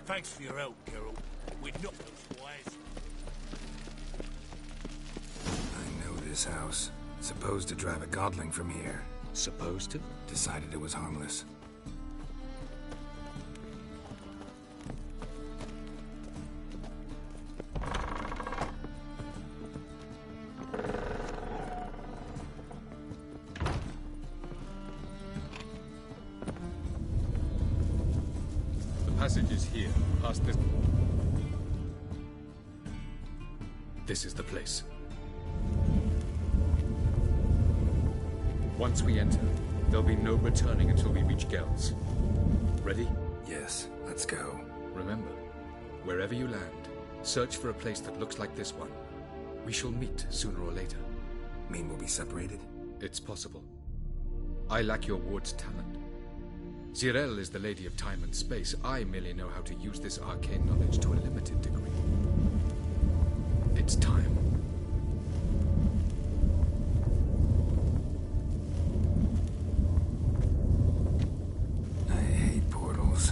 Thanks for your help, Geralt. We're not those wise. I know this house. Supposed to drive a godling from here. Supposed to? Decided it was harmless. Passage is here, past this. This is the place. Once we enter, there'll be no returning until we reach Gel's. Ready? Yes, let's go. Remember, wherever you land, search for a place that looks like this one. We shall meet sooner or later. Mean we'll be separated? It's possible. I lack your ward's talent. Zirel is the Lady of Time and Space. I merely know how to use this arcane knowledge to a limited degree. It's time. I hate portals.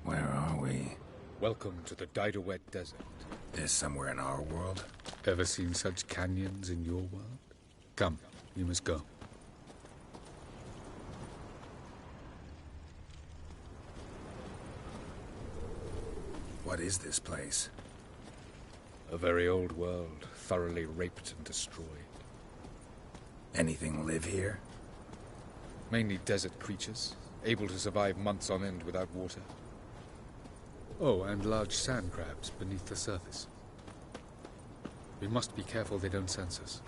Where are we? Welcome to the Didowet Desert. This somewhere in our world? Ever seen such canyons in your world? Come, you must go. What is this place? A very old world, thoroughly raped and destroyed. Anything live here? Mainly desert creatures, able to survive months on end without water. Oh, and large sand crabs beneath the surface. We must be careful they don't sense us.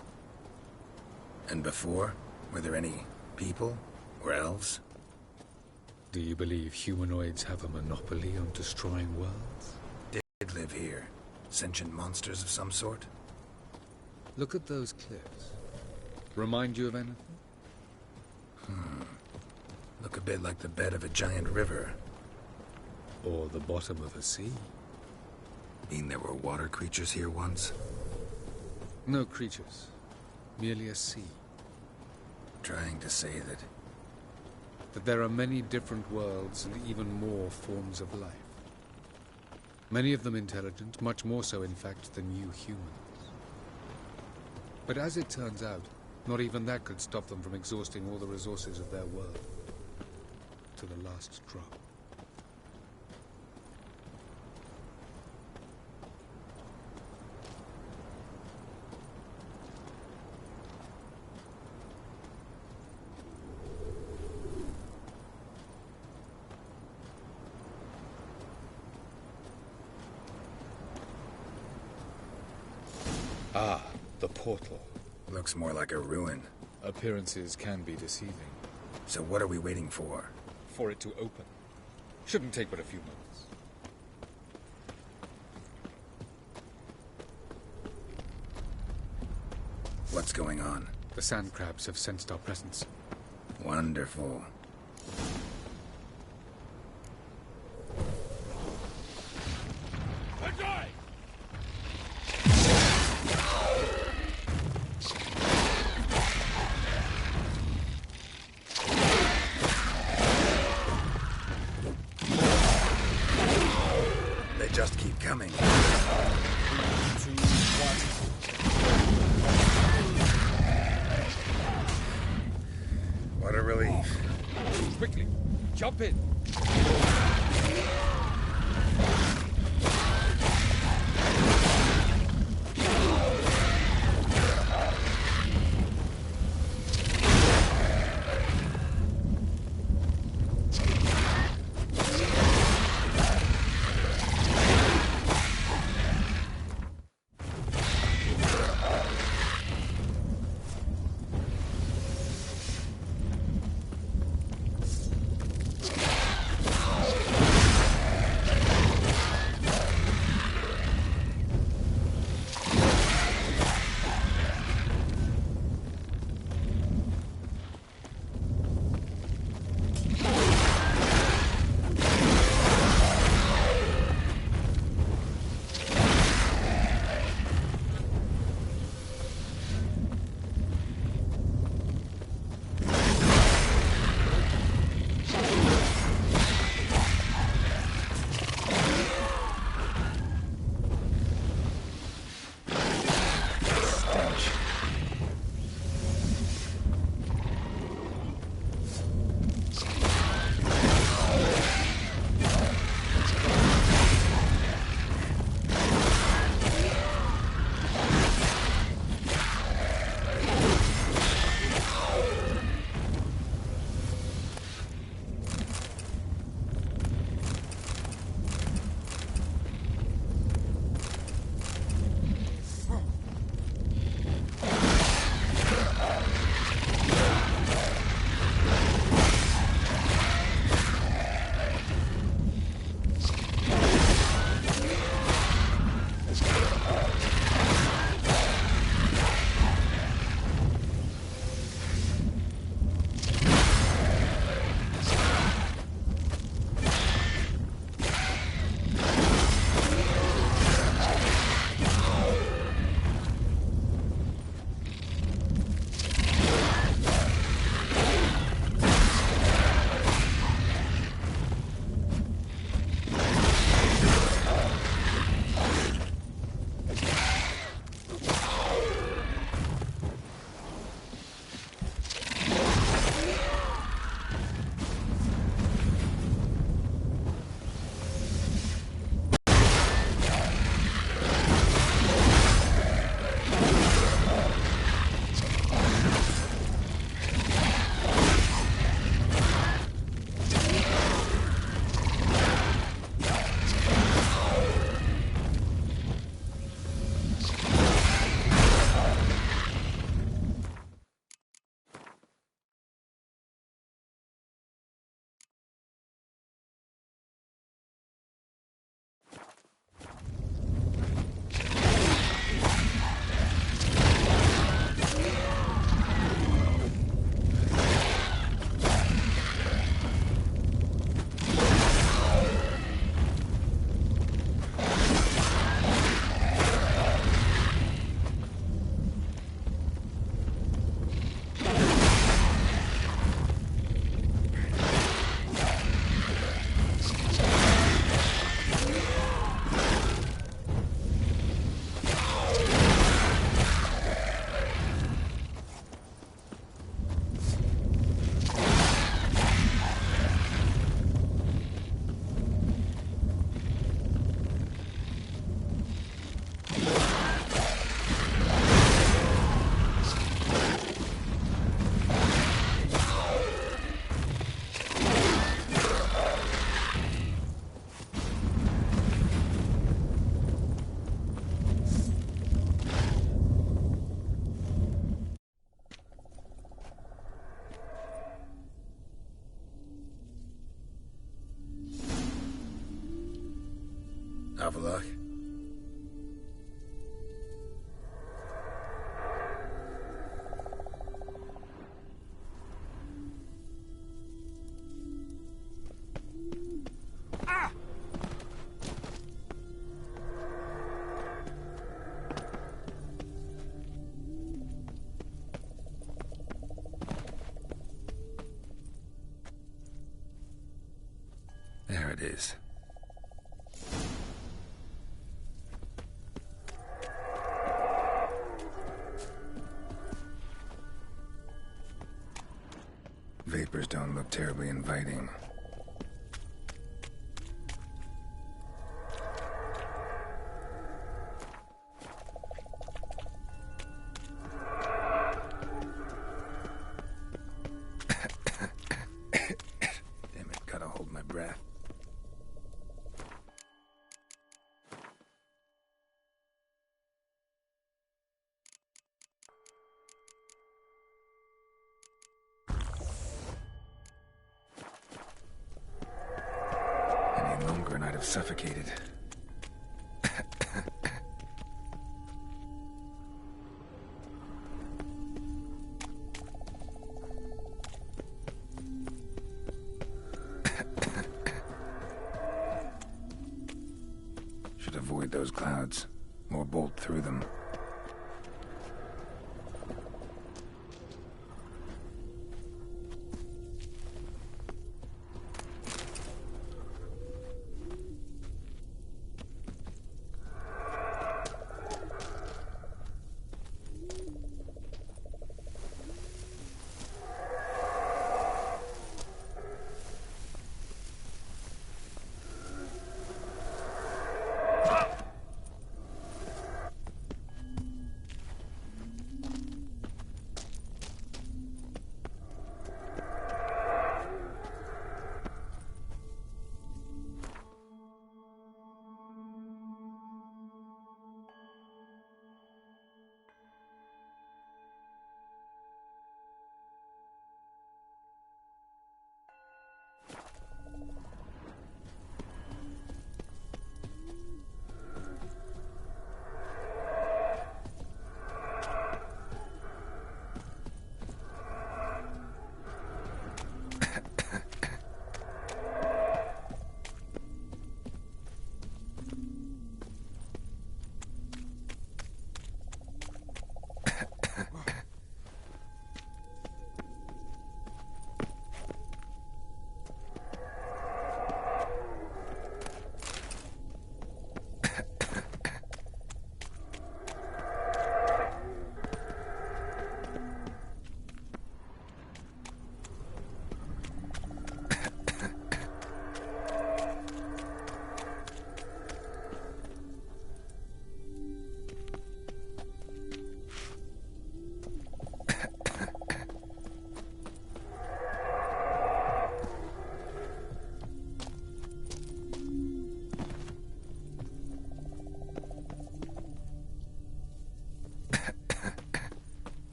And before? Were there any people? Or elves? Do you believe humanoids have a monopoly on destroying worlds? Did live here? Sentient monsters of some sort? Look at those cliffs. Remind you of anything? Look a bit like the bed of a giant river. Or the bottom of a sea? Mean there were water creatures here once? No creatures. Merely a sea. Trying to say That there are many different worlds and even more forms of life. Many of them intelligent, much more so in fact than you humans. But as it turns out, not even that could stop them from exhausting all the resources of their world. To the last drop. Ah, the portal. looks more like a ruin. Appearances can be deceiving. So what are we waiting for? For it to open. Shouldn't take but a few moments. What's going on? The sand crabs have sensed our presence. Wonderful. They just keep coming. 3, 2, 1. What a relief. Quickly, jump in. Avaloch? There it is. Vapors don't look terribly inviting. Damn it, gotta hold my breath. Any longer and I'd have suffocated. Should avoid those clouds, or bolt through them.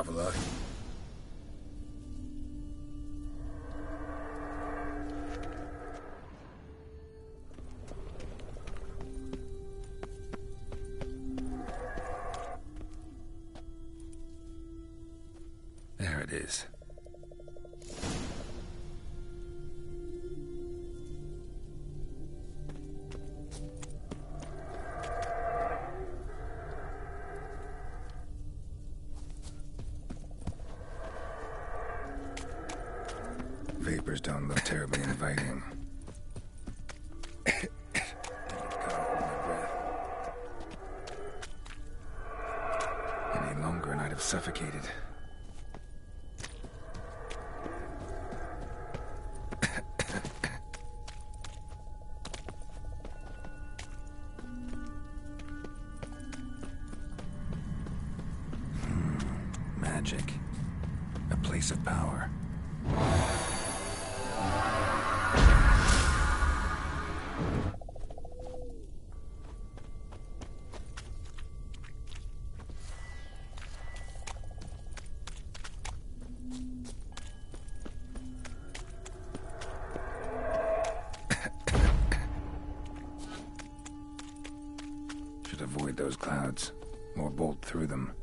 Traveler. There it is. Vapors don't look terribly inviting. Let it go, hold my breath. Any longer and I'd have suffocated. Magic. A place of power. Should avoid those clouds, or bolt through them.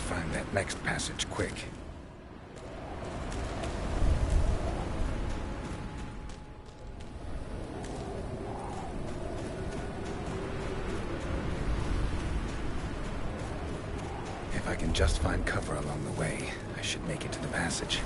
find that next passage quick. If I can just find cover along the way, I should make it to the passage.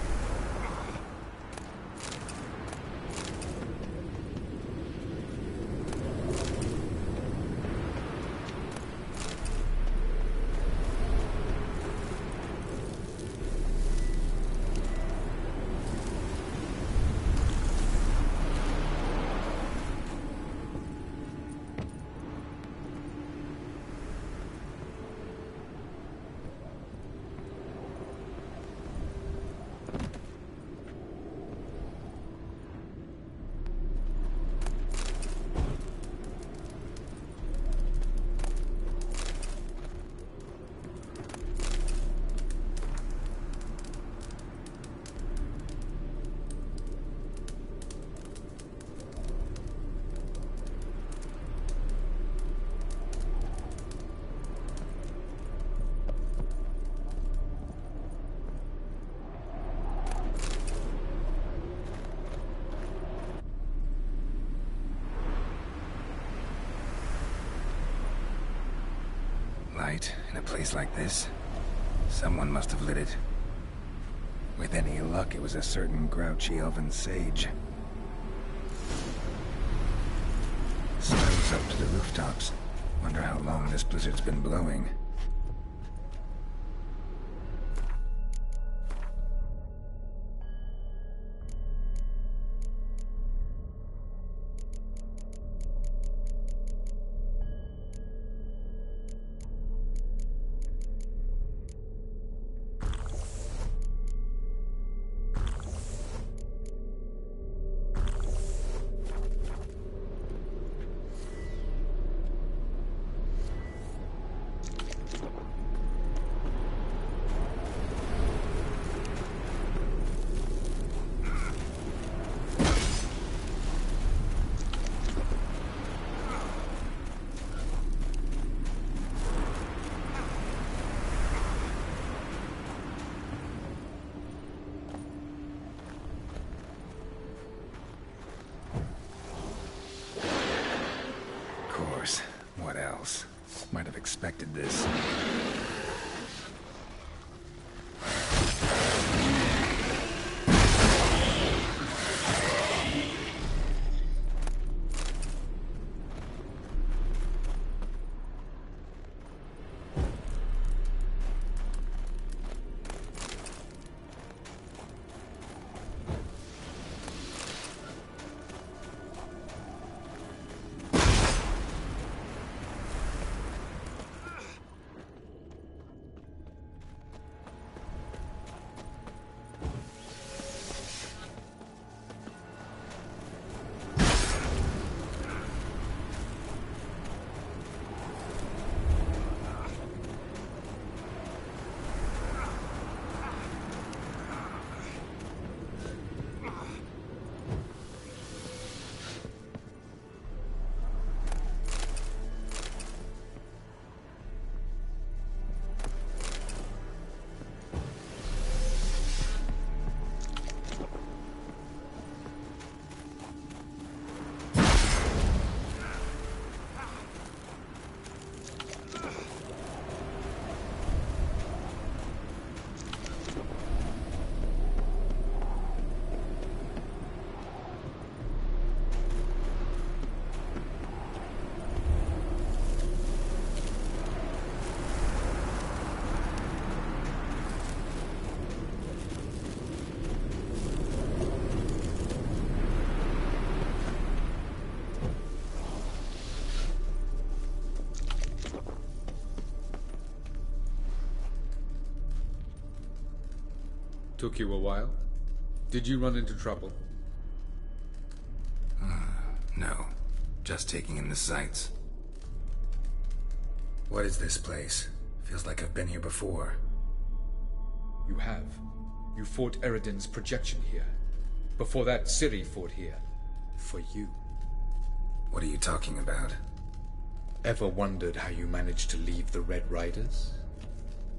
Light in a place like this? Someone must have lit it. With any luck, it was a certain grouchy elven sage. Snows up to the rooftops. Wonder how long this blizzard's been blowing. What else? Might have expected this. Took you a while? Did you run into trouble? No. Just taking in the sights. What is this place? Feels like I've been here before. You have. You fought Eredin's projection here. Before that, Ciri fought here. For you. What are you talking about? Ever wondered how you managed to leave the Red Riders?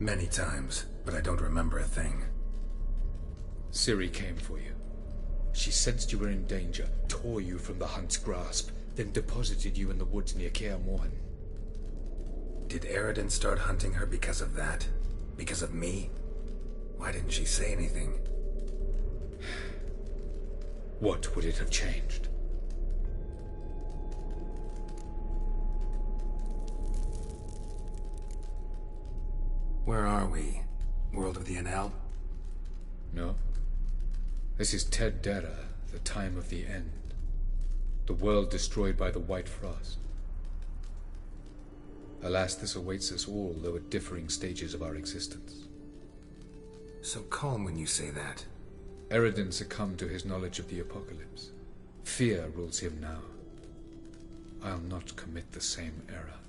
Many times, but I don't remember a thing. Ciri came for you. She sensed you were in danger, tore you from the Hunt's grasp, then deposited you in the woods near Kaer Morhen. Did Eridan start hunting her because of that? Because of me? Why didn't she say anything? What would it have changed? Where are we? World of the NL? No. This is Ted Dera, the time of the end. The world destroyed by the White Frost. Alas, this awaits us all, though at differing stages of our existence. So calm when you say that. Eridan succumbed to his knowledge of the apocalypse. Fear rules him now. I'll not commit the same error.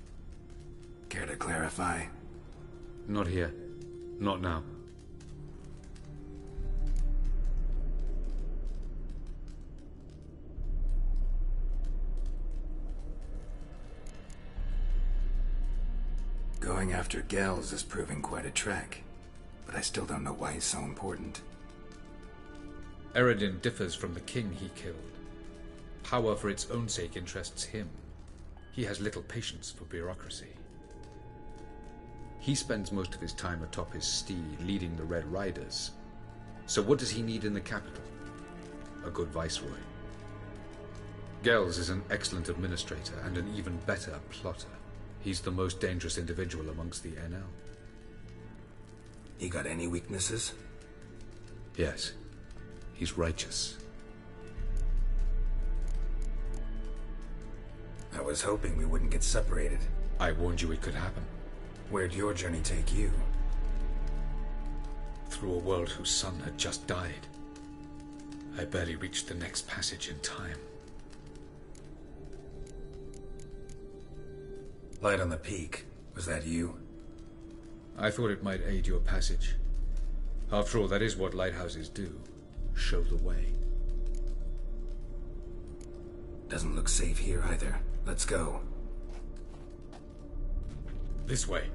Care to clarify? Not here. Not now. Going after Gels is proving quite a trek, but I still don't know why he's so important. Eridan differs from the king he killed. Power for its own sake interests him. He has little patience for bureaucracy. He spends most of his time atop his steed, leading the Red Riders. So what does he need in the capital? A good viceroy. Gels is an excellent administrator and an even better plotter. He's the most dangerous individual amongst the NL. He got any weaknesses? Yes. He's righteous. I was hoping we wouldn't get separated. I warned you it could happen. Where'd your journey take you? Through a world whose son had just died. I barely reached the next passage in time. Light on the peak. Was that you? I thought it might aid your passage. After all, that is what lighthouses do. Show the way. Doesn't look safe here either. Let's go. This way.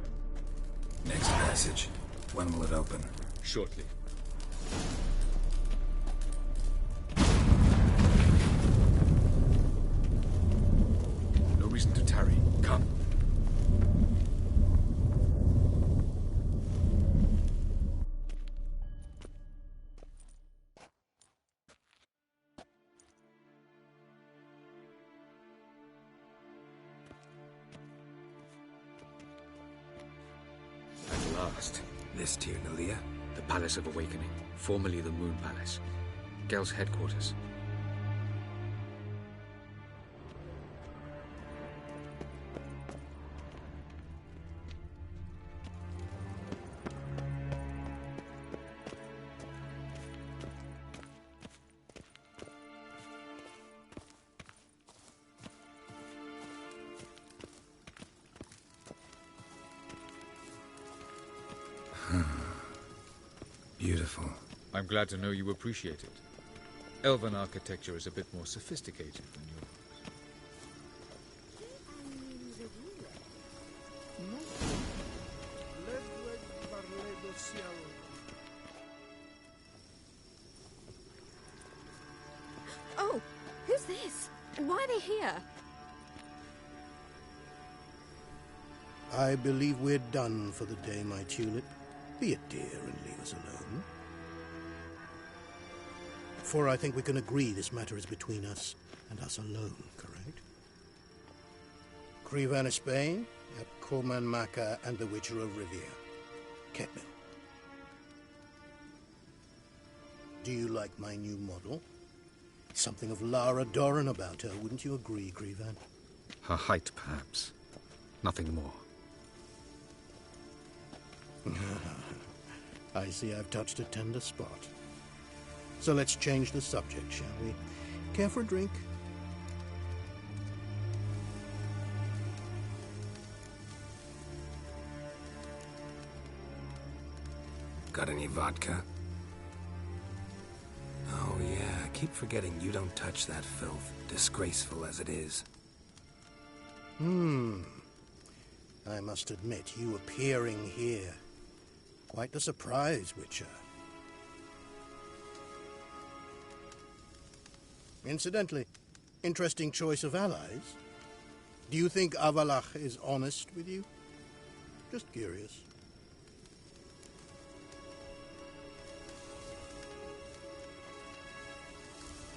Next passage. When will it open? Shortly. No reason to tarry. Come. This Tyr Nalia? The Palace of Awakening, formerly the Moon Palace. Gel's headquarters. Beautiful. I'm glad to know you appreciate it. Elven architecture is a bit more sophisticated than yours. Oh, who's this? And why are they here? I believe we're done for the day, my tulip. Be a dear and leave us alone. For I think we can agree this matter is between us and us alone, correct? Crevan of Spain, Coman Maka, and the Witcher of Rivia. Ketmil. Do you like my new model? Something of Lara Doran about her, wouldn't you agree, Crevan? Her height, perhaps. Nothing more. I see I've touched a tender spot. So let's change the subject, shall we? Care for a drink? Got any vodka? Oh yeah, I keep forgetting you don't touch that filth, disgraceful as it is. I must admit, you appearing here Quite the surprise, Witcher. Incidentally, interesting choice of allies. Do you think Avalach is honest with you? Just curious.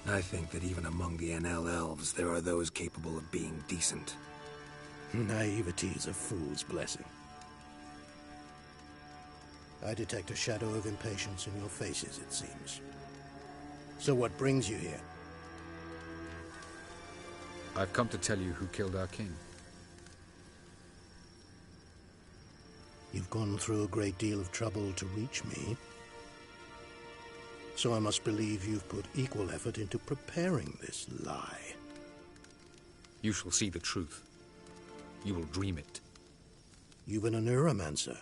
I think that even among the NL elves, there are those capable of being decent. Naivety is a fool's blessing. I detect a shadow of impatience in your faces, it seems. So what brings you here? I've come to tell you who killed our king. You've gone through a great deal of trouble to reach me. So I must believe you've put equal effort into preparing this lie. You shall see the truth. You will dream it. You've been a neuromancer.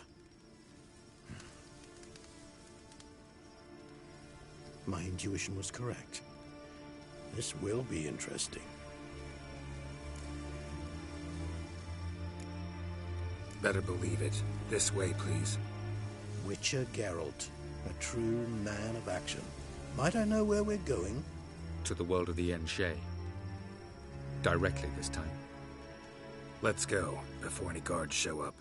My intuition was correct. This will be interesting. Better believe it. This way, please. Witcher Geralt, a true man of action. Might I know where we're going? To the world of the Enshe. Directly this time. Let's go, before any guards show up.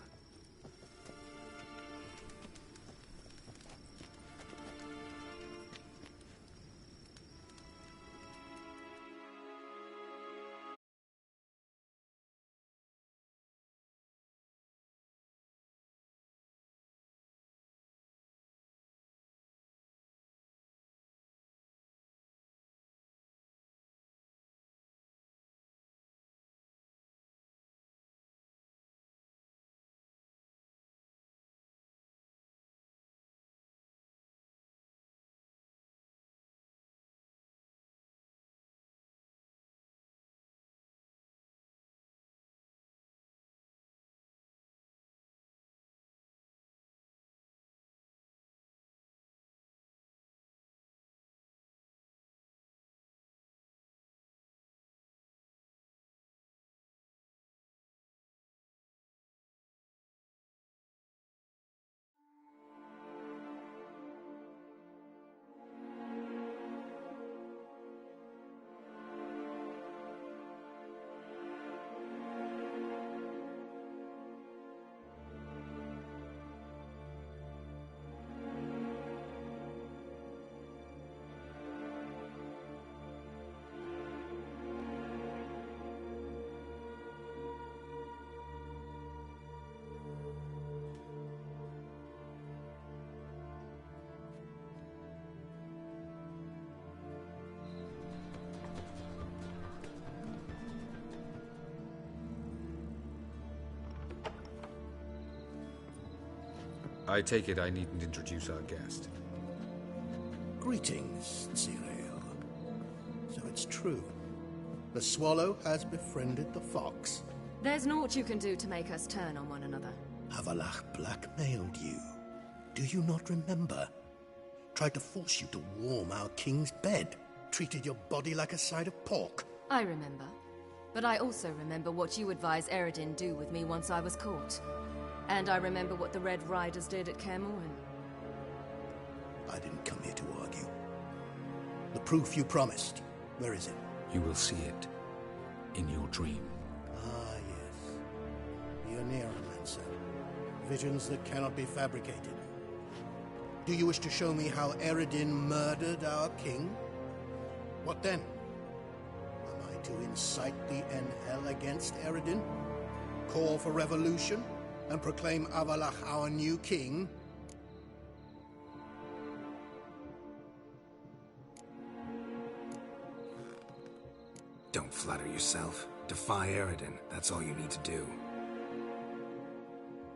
I take it I needn't introduce our guest. Greetings, Cyril. So it's true. The swallow has befriended the fox. There's naught you can do to make us turn on one another. Avalach blackmailed you. Do you not remember? Tried to force you to warm our king's bed. Treated your body like a side of pork. I remember. But I also remember what you advised Eredin do with me once I was caught. And I remember what the Red Riders did at Kaer Morhen. I didn't come here to argue. The proof you promised, where is it? You will see it in your dream. Ah, yes. The Neuromancer. Visions that cannot be fabricated. Do you wish to show me how Eredin murdered our king? What then? Am I to incite the NL against Eredin? Call for revolution? And proclaim Avalach our new king? Don't flatter yourself. Defy Eredin. That's all you need to do.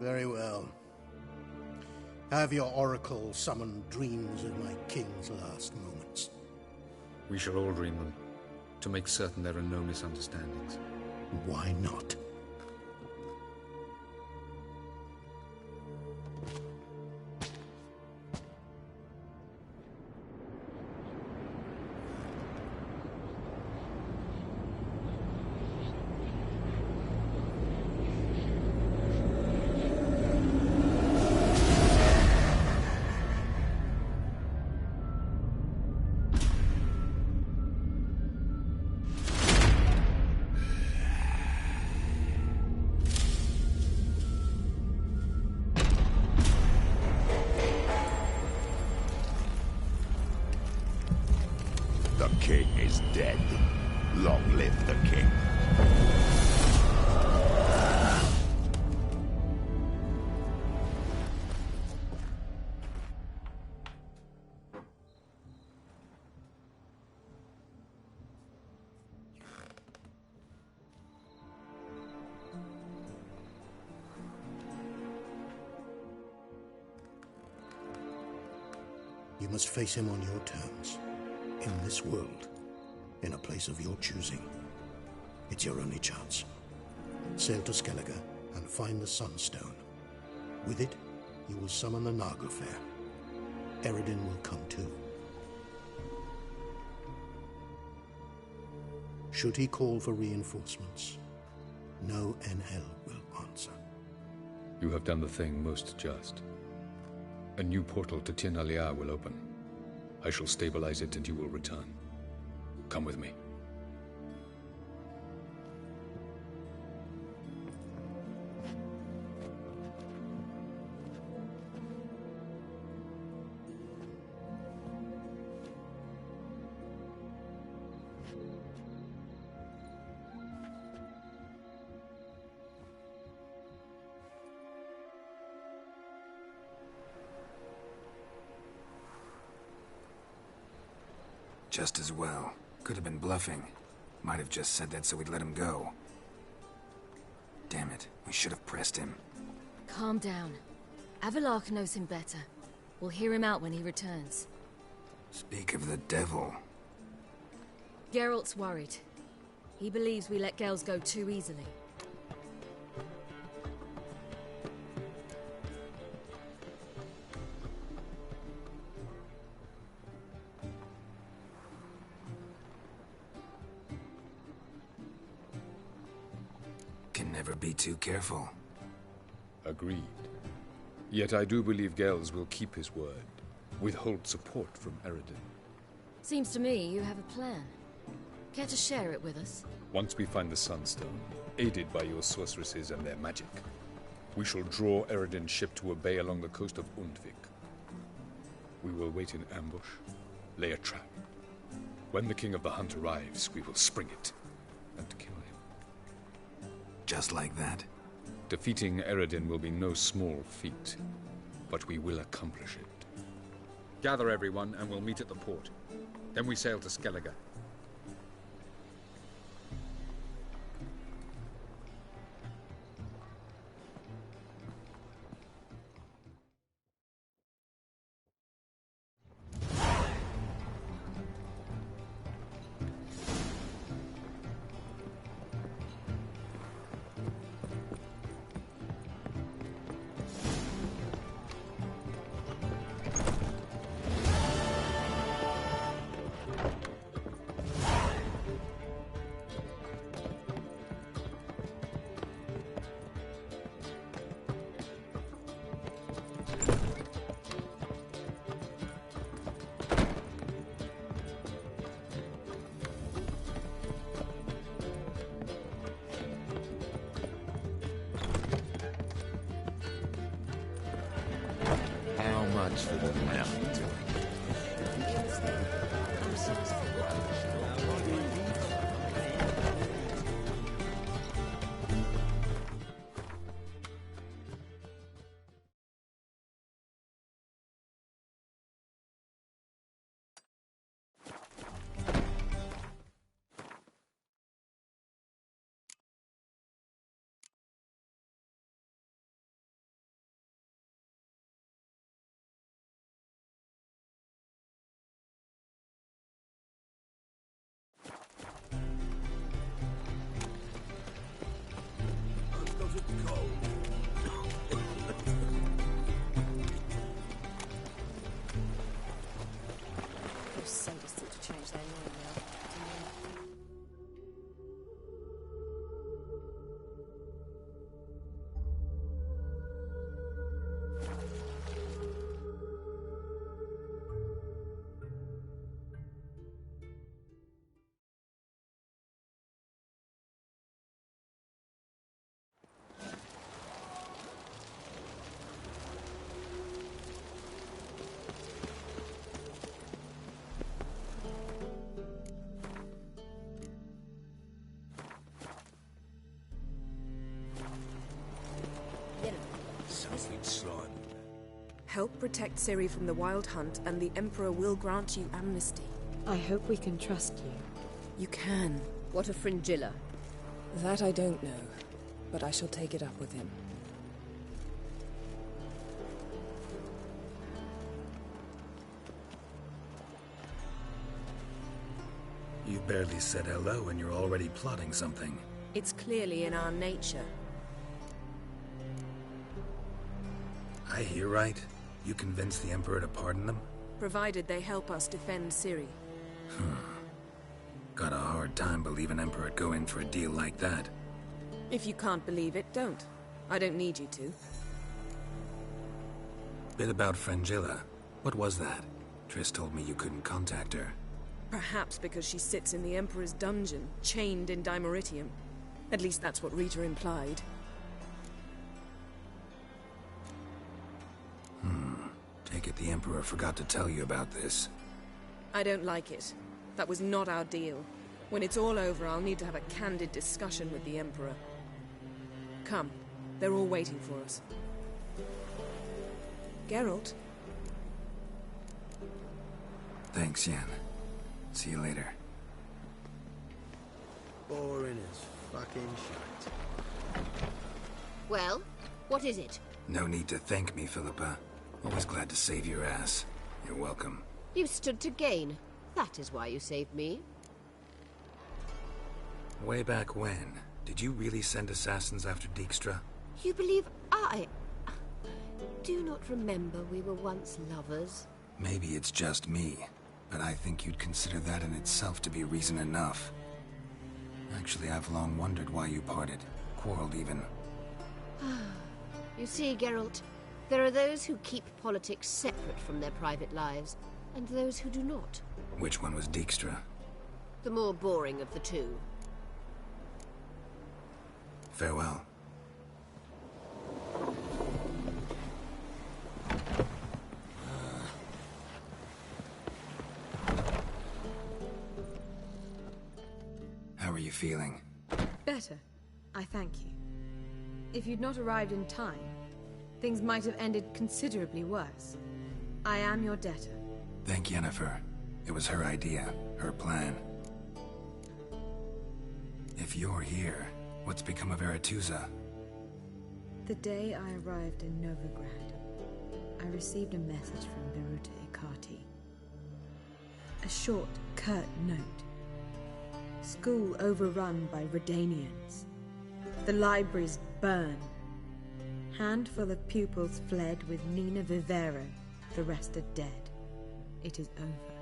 Very well. Have your oracle summon dreams of my king's last moments. We shall all dream them, to make certain there are no misunderstandings. Why not? king is dead. Long live the king. You must face him on your terms. In this world. In a place of your choosing. It's your only chance. Sail to Skellige and find the Sunstone. With it, you will summon the Naga Fair. Eredin will come too. Should he call for reinforcements, no Enhel will answer. You have done the thing most just. A new portal to Tin Alia will open. I shall stabilize it and you will return. Come with me. Just as well. Could have been bluffing. Might have just said that so we'd let him go. Damn it, we should have pressed him. Calm down. Avalok knows him better. We'll hear him out when he returns. Speak of the devil. Geralt's worried. He believes we let Gales go too easily. Can never be too careful. Agreed. Yet I do believe Gales will keep his word. Withhold support from Eredin. Seems to me you have a plan. Care to share it with us? Once we find the Sunstone, aided by your sorceresses and their magic, we shall draw Eredin's ship to a bay along the coast of Undvik. We will wait in ambush, lay a trap. When the King of the Hunt arrives, we will spring it and kill him. Just like that? Defeating Eredin will be no small feat, but we will accomplish it. Gather everyone and we'll meet at the port. Then we sail to Skellige. How much for the mountain? Those sadists ought to change their name now. Help protect Ciri from the Wild Hunt, and the Emperor will grant you amnesty. I hope we can trust you. You can. What of Fringilla? That I don't know, but I shall take it up with him. You barely said hello and you're already plotting something. It's clearly in our nature. I hear right? You convinced the Emperor to pardon them? Provided they help us defend Ciri. Got a hard time believing Emperor'd go in for a deal like that. If you can't believe it, don't. I don't need you to. Bit about Fringilla. What was that? Triss told me you couldn't contact her. Perhaps because she sits in the Emperor's dungeon, chained in Dimeritium. At least that's what Rita implied. Take it the Emperor forgot to tell you about this. I don't like it. That was not our deal. When it's all over, I'll need to have a candid discussion with the Emperor. Come. They're all waiting for us. Geralt? Thanks, Yen. See you later. Boring as fucking shite. Well, what is it? No need to thank me, Philippa. Always glad to save your ass. You're welcome. You stood to gain. That is why you saved me. Way back when, did you really send assassins after Dijkstra? You believe I... do not remember we were once lovers? Maybe it's just me, but I think you'd consider that in itself to be reason enough. Actually, I've long wondered why you parted. Quarreled even. You see, Geralt, there are those who keep politics separate from their private lives, and those who do not. Which one was Dijkstra? The more boring of the two. Farewell. How are you feeling? Better. I thank you. If you'd not arrived in time, things might have ended considerably worse. I am your debtor. Thank Yennefer. It was her idea, her plan. If you're here, what's become of Aretuza? The day I arrived in Novigrad, I received a message from Biruta Ikati. A short, curt note. School overrun by Redanians. The libraries burn. Handful of pupils fled with Nina Vivero. The rest are dead. It is over.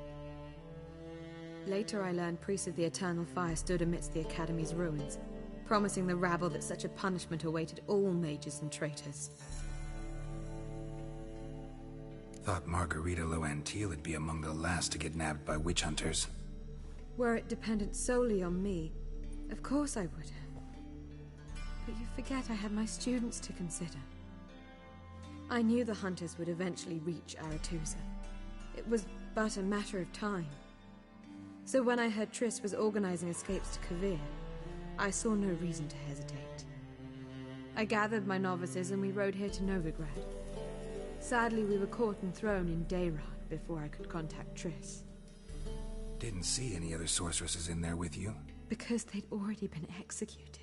Later I learned priests of the Eternal Fire stood amidst the Academy's ruins, promising the rabble that such a punishment awaited all mages and traitors. Thought Margarita Loantil would be among the last to get nabbed by witch hunters. Were it dependent solely on me, of course I would have. But you forget I had my students to consider. I knew the hunters would eventually reach Aretuza. It was but a matter of time. So when I heard Triss was organizing escapes to Kavir, I saw no reason to hesitate. I gathered my novices and we rode here to Novigrad. Sadly, we were caught and thrown in Dayrod before I could contact Triss. Didn't see any other sorceresses in there with you? Because they'd already been executed.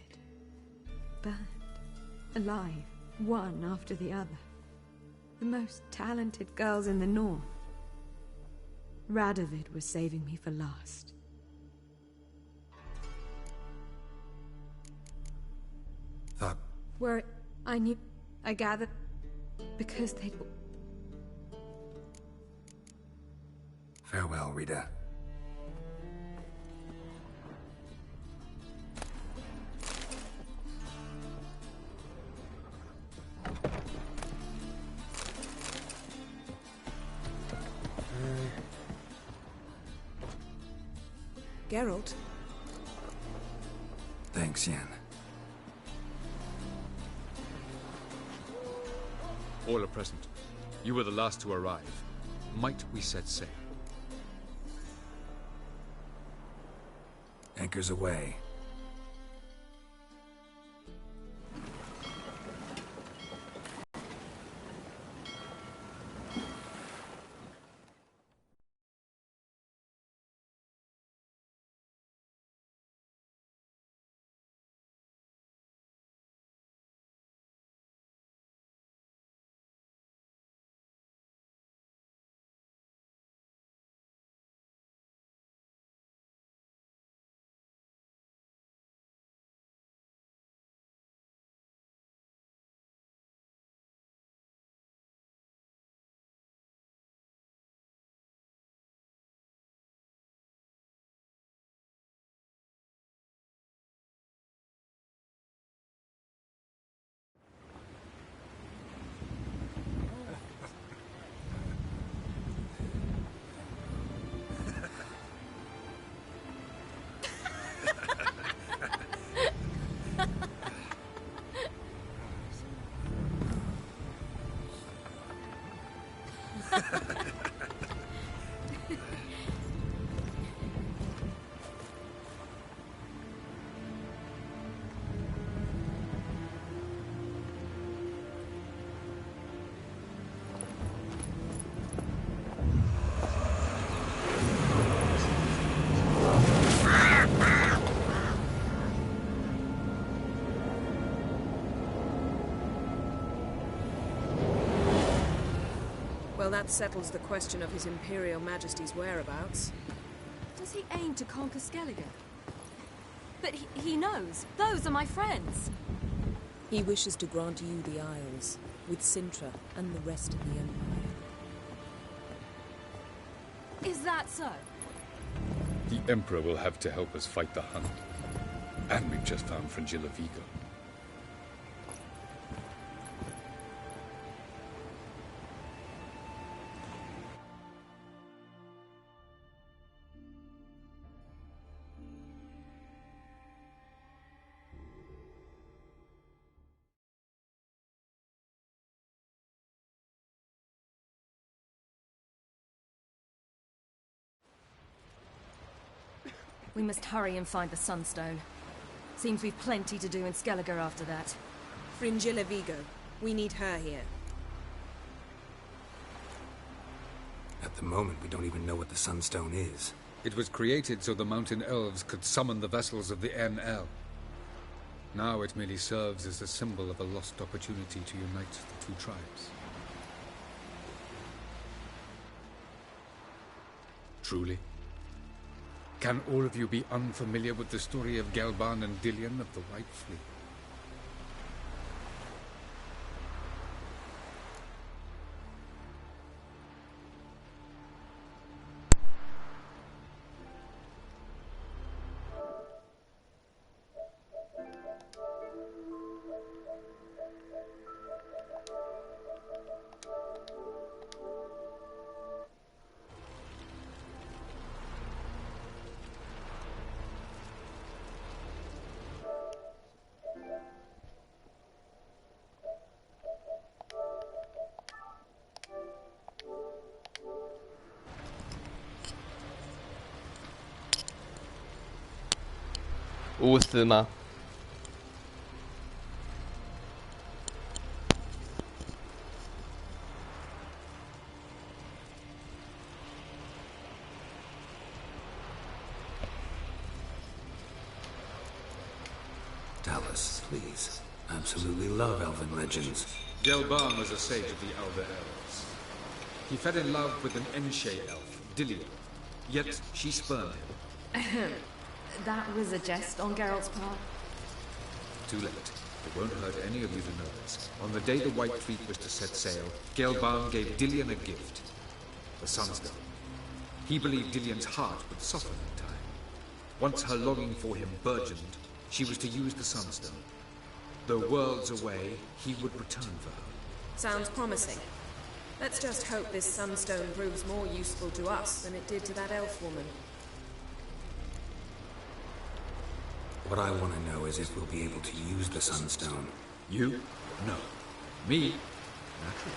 Burned. Alive. One after the other. The most talented girls in the north. Radovid was saving me for last. Thought... Were I knew... I gathered... Because they'd... Farewell, Rita. Geralt? Thanks, Yen. All are present. You were the last to arrive. Might we set sail? Anchors away. Well, that settles the question of His Imperial Majesty's whereabouts. Does he aim to conquer Skellige? But he knows. Those are my friends. He wishes to grant you the Isles, with Sintra and the rest of the Empire. Is that so? The Emperor will have to help us fight the Hunt. And we've just found Fringilla Vigo. We must hurry and find the Sunstone. Seems we've plenty to do in Skellige after that. Fringilla Vigo. We need her here. At the moment, we don't even know what the Sunstone is. It was created so the mountain elves could summon the vessels of the NL. Now it merely serves as a symbol of a lost opportunity to unite the two tribes. Truly? Can all of you be unfamiliar with the story of Gelban and Dillion of the White Fleet?无私吗？ Dallas, please. Absolutely love elven legends. Gelban was a sage of the Elder Elves. He fell in love with an Enshe elf, Dillion. Yet she spurned him. That was a jest on Geralt's part. Too late. It won't hurt any of you to know this. On the day the White Fleet was to set sail, Gelban gave Dillion a gift. The Sunstone. He believed Dillion's heart would soften in time. Once her longing for him burgeoned, she was to use the Sunstone. Though worlds away, he would return for her. Sounds promising. Let's just hope this Sunstone proves more useful to us than it did to that elf woman. What I want to know is if we'll be able to use the Sunstone. You? No. Me? Naturally.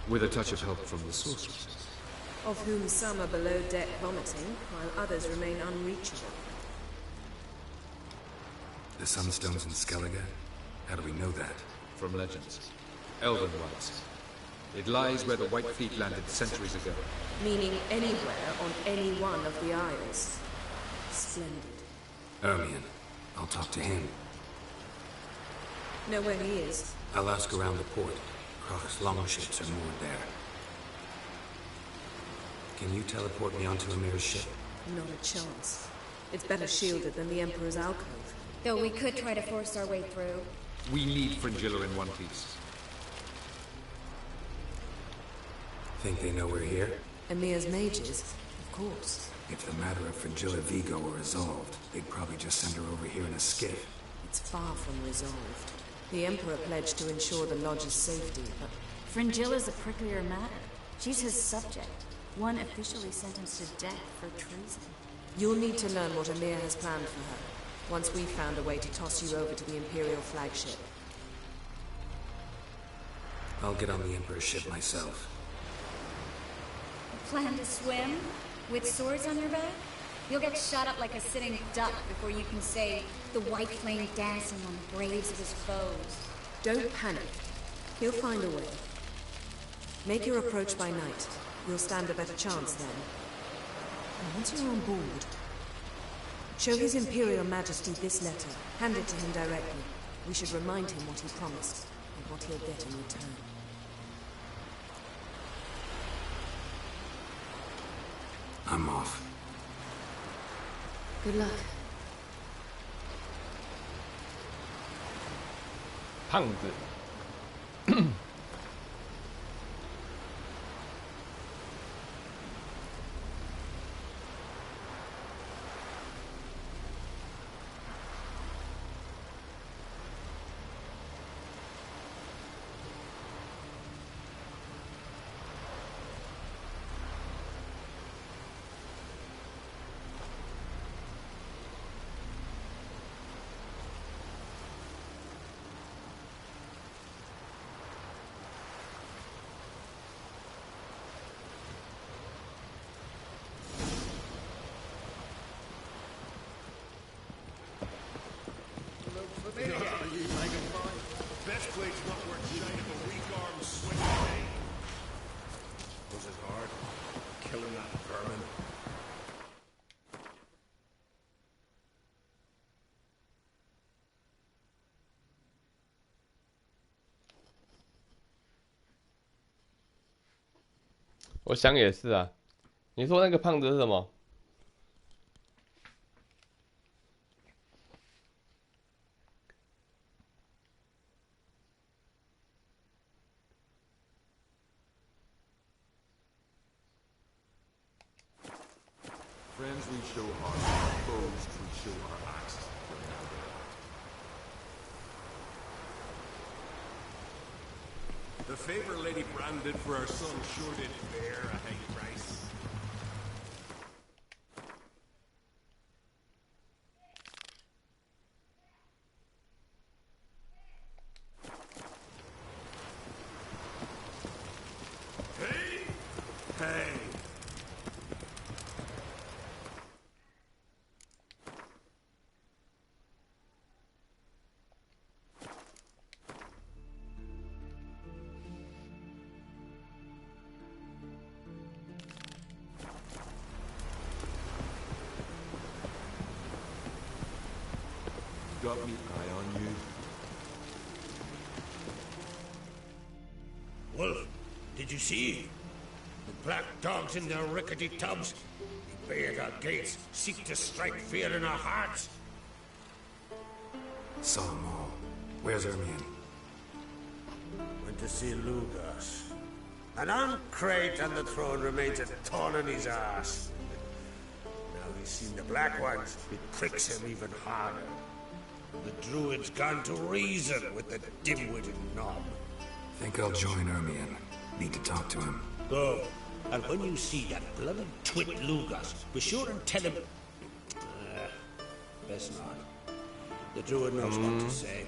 With a touch of help from the sorceress. Of whom some are below deck vomiting, while others remain unreachable. The Sunstone's in Skellige? How do we know that? From legends. Elven ones. It lies where the White Fleet landed centuries ago. Meaning anywhere on any one of the Isles. Splendid. Ermion. I'll talk to him. Know where he is? I'll ask around the port. Croc's longships are moored there. Can you teleport me onto Amir's ship? Not a chance. It's better shielded than the Emperor's alcove. Though we could try to force our way through. We need Fringilla in one piece. Think they know we're here? Emir's mages? Of course. If the matter of Fringilla Vigo were resolved, they'd probably just send her over here in a skiff. It's far from resolved. The Emperor pledged to ensure the Lodge's safety, but... Fringilla's a pricklier matter. She's his subject. One officially sentenced to death for treason. You'll need to learn what Emir has planned for her, once we've found a way to toss you over to the Imperial flagship. I'll get on the Emperor's ship myself. plan to swim? With swords on your back? You'll get shot up like a sitting duck before you can say, the white flame dancing on the graves of his foes. Don't panic. He'll find a way. Make your approach by night. You'll stand a better chance then. And once you're on board, show His Imperial Majesty this letter. Hand it to him directly. We should remind him what he promised, and what he'll get in return. I'm off. Good luck. 胖子。Best blade's not worth shining a weak arm swing today. Was it hard? Killing that vermin. 我想也是啊。你说那个胖子是什么？ Friends we show heart, foes we show our axes. The favor Lady Brand did for our son sure did bear a high price. Hey! Hey! Got me eye on you. Wolf, did you see? The black dogs in their rickety tubs. They bay at our gates, seek to strike fear in our hearts. Saw them all. Where's Ermion? Went to see Lugas. And on Crate on the throne remains a thorn in his ass. Now he's seen the black ones, it pricks him even harder. The druid's gone to reason with the dim-witted knob. Think I'll join Ermion. Need to talk to him. Go. And when you see that bloody twit Lugas, be sure and tell him... best not. The druid knows what to say.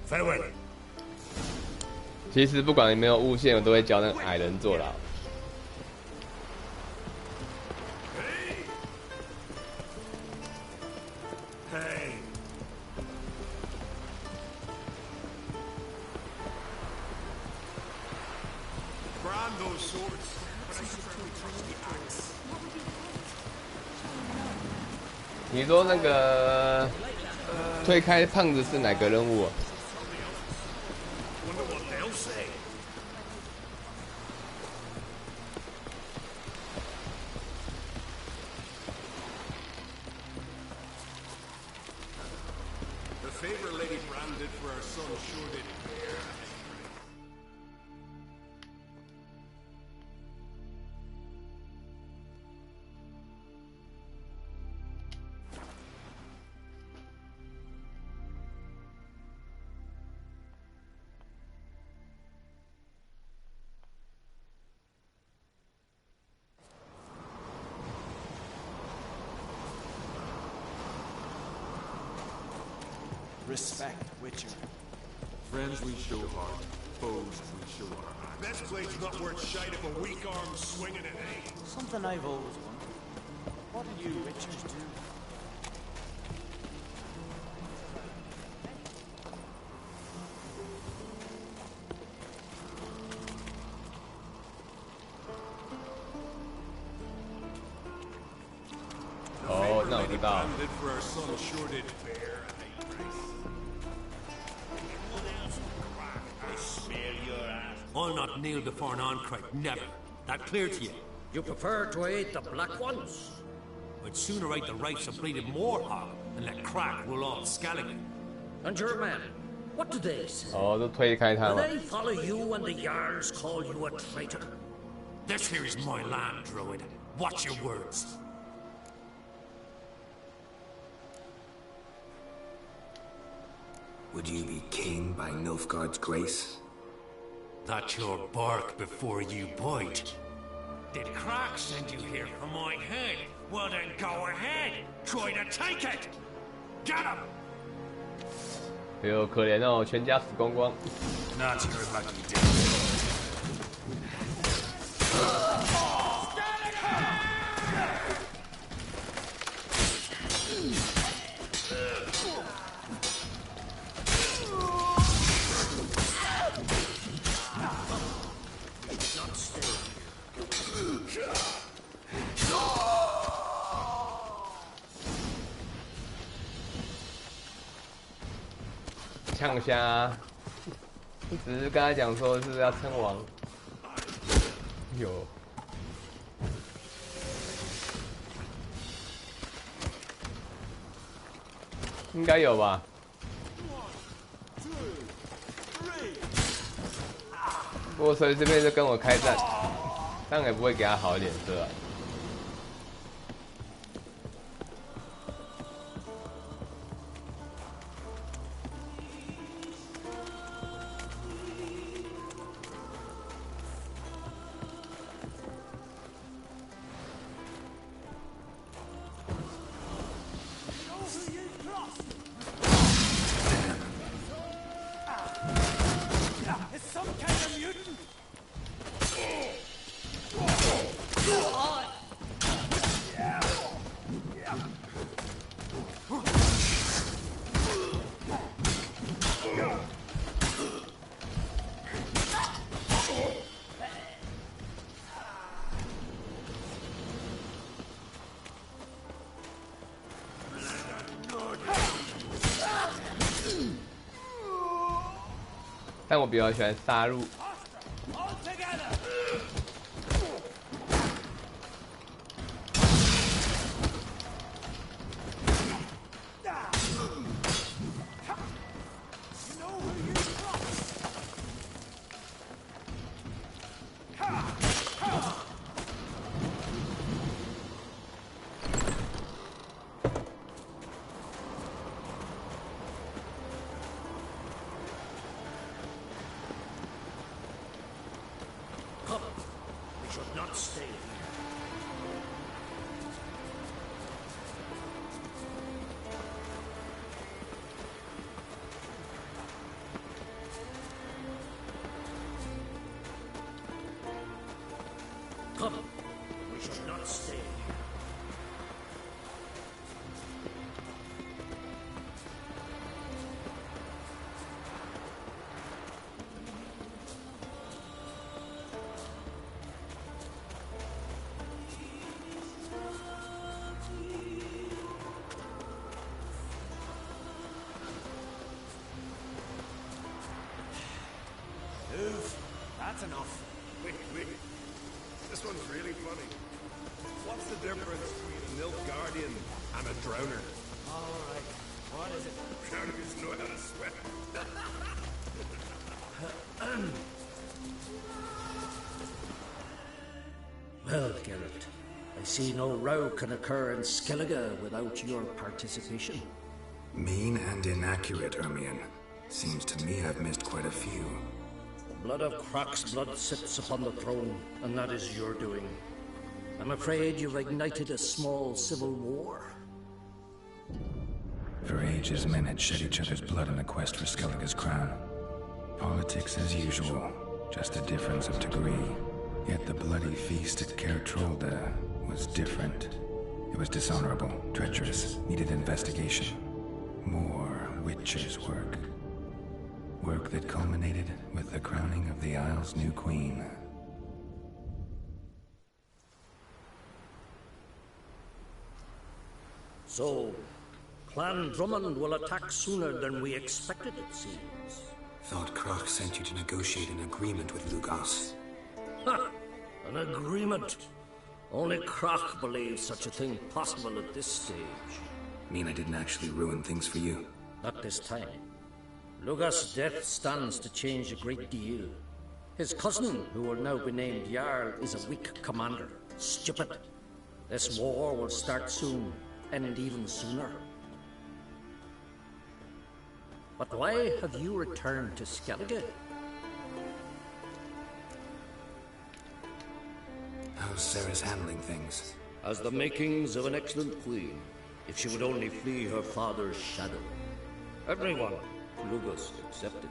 Farewell. 其实不管有没有悟线，我都会教那个矮人坐牢。 Hey. Brand those swords, but I certainly trust the axe. 你说那个推开胖子是哪个任务啊？ Wonder what they'll say. The favor Lady Brand did for our son sure did bear. Respect, Witcher. Friends we show heart, foes we show our eyes. Best blade's not worth shite if a weak arm's swinging it, eh? Something I've always wondered. What do you witchers do? Oh, no, the dog. For our son sure did bear. I'll not kneel before an Oncrite, never. That clear to you? You prefer to aid the Black Ones? I'd sooner right the rights of bleeding Moorhog and let Crack rule off Skellige. And your men, what do they say? 哦，都推开他 Do 嘛。 they follow you when the Jarls call you a traitor? This here is my land, Druid. Watch your words. Would you be king by Nilfgaard's grace? That's your bark before you bite. Did Crack send you here for my head? Well then go ahead. Try to take it. Get him. 哎呦，可怜哦，全家死光光。 Not your lucky day. 呛虾，只是跟他讲说是要称王。有。应该有吧。不过所以这边就跟我开战，当然也不会给他好脸色啊。但我比较喜欢杀戮。That's enough. Wait. This one's really funny. What's the difference between a Nilfgaardian and a drowner? Alright, what is it? Drowners know how to swim. Well, Geralt, I see no row can occur in Skellige without your participation. Mean and inaccurate, Ermion. Seems to me I've missed quite a few. The blood of Croc's blood sits upon the throne, and that is your doing. I'm afraid you've ignited a small civil war. For ages, men had shed each other's blood in the quest for Skellige's crown. Politics as usual. Just a difference of degree. Yet the bloody feast at Caer Trolda was different. It was dishonorable, treacherous, needed investigation. More witcher's work. Work that culminated with the crowning of the Isle's new queen. So, Clan Drummond will attack sooner than we expected, it seems. Thought Croc sent you to negotiate an agreement with Lugos. Ha! An agreement? Only Croc believes such a thing possible at this stage. Mean I didn't actually ruin things for you? Not this time. Lugos' death stands to change a great deal. His cousin, who will now be named Jarl, is a weak commander. Stupid. This war will start soon, end even sooner. But why have you returned to Skellige? How's Sarah's handling things? Has the makings of an excellent queen, if she would only flee her father's shadow. Everyone, Lugos excepted,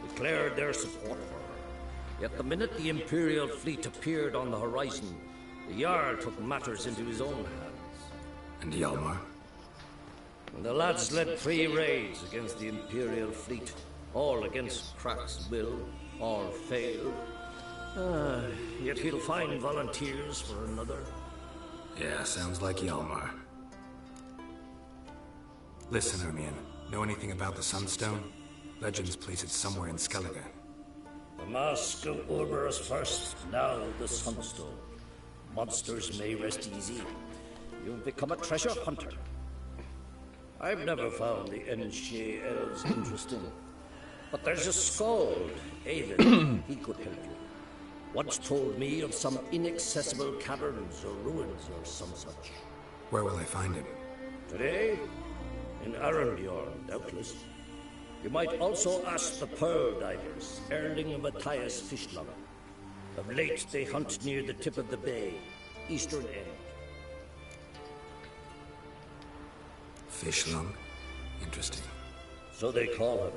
declared their support for her. Yet the minute the Imperial fleet appeared on the horizon, the Jarl took matters into his own hands. And Hjalmar? The lads led 3 raids against the Imperial fleet, all against Croc's will, all failed. Yet he'll find volunteers for another. Yeah, sounds like Hjalmar. Listen, Ermion, know anything about the Sunstone? Legends place it somewhere in Skellige. The Mask of Urberus first, now the Sunstone. Monsters may rest easy. You've become a treasure hunter. I've never found the Enshe elves interesting. But there's a skald, Avon. He could help you. Once told me of some inaccessible caverns or ruins or some such. Where will I find him? Today? In Arenbjorn, doubtless. You might also ask the Pearl Divers, Erling and Matthias Fishlung. Of late, they hunt near the tip of the bay, eastern end. Fishlung? Interesting. So they call him.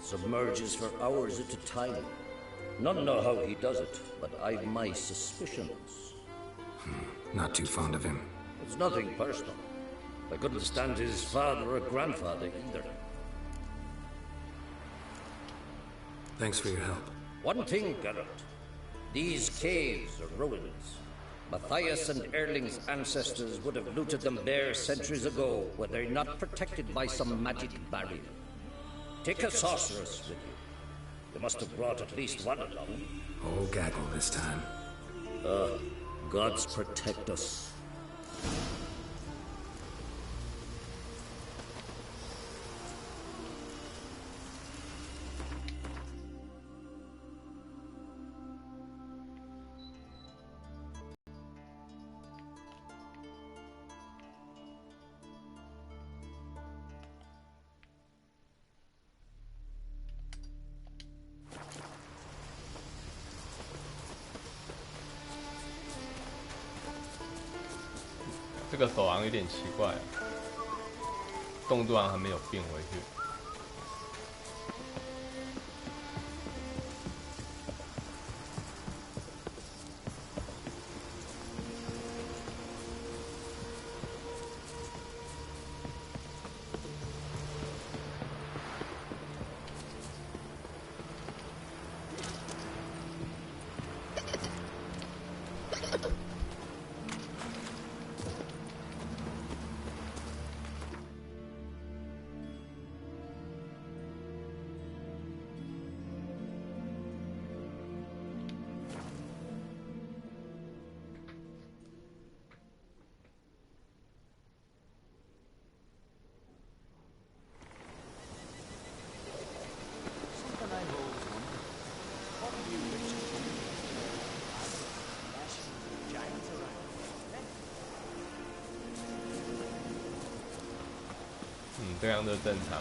Submerges for hours at a time. None know how he does it, but I've my suspicions. Not too fond of him. It's nothing personal. I couldn't stand his father or grandfather either. Thanks for your help. One thing, Geralt. These caves are ruins. Matthias and Erling's ancestors would have looted them bare centuries ago were they not protected by some magic barrier. Take a sorceress with you. You must have brought at least one along. Whole gaggle this time. Gods protect us. 这个手好像有点奇怪，动作还没有变回去。这样就正常。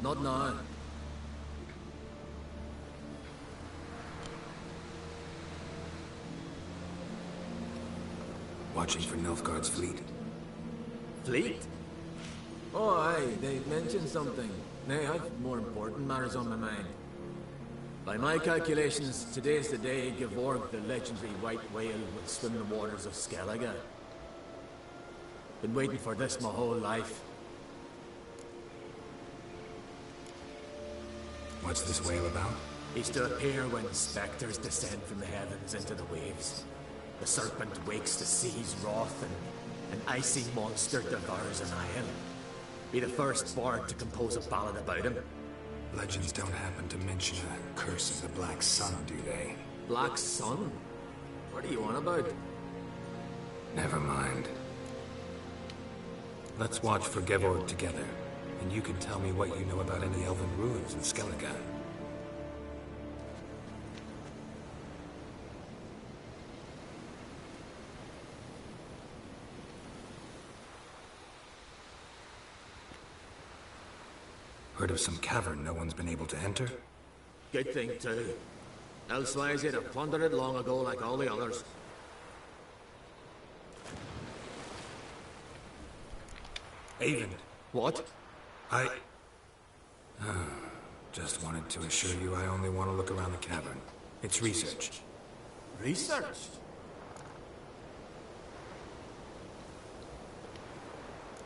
Not now. Watching for Nilfgaard's fleet. Fleet? Oh, aye, they mentioned something. Nay, I've more important matters on my mind. By my calculations, today's the day Gevorg, the legendary white whale, will swim the waters of Skellige. Been waiting for this my whole life. What's this whale about? He's to appear when specters descend from the heavens into the waves. The serpent wakes the sea's wrath, and an icy monster devours an isle. Be the first bard to compose a ballad about him. Legends don't happen to mention a curse of the Black Sun, do they? Black Sun? What are you on about? Never mind. Let's watch for Gevorg together, and you can tell me what you know about any elven ruins in Skellige. Heard of some cavern no one's been able to enter? Good thing, too. Elsewise, he'd have plundered it long ago like all the others. Avon. What? Just wanted to assure you I only want to look around the cavern. It's research. Research?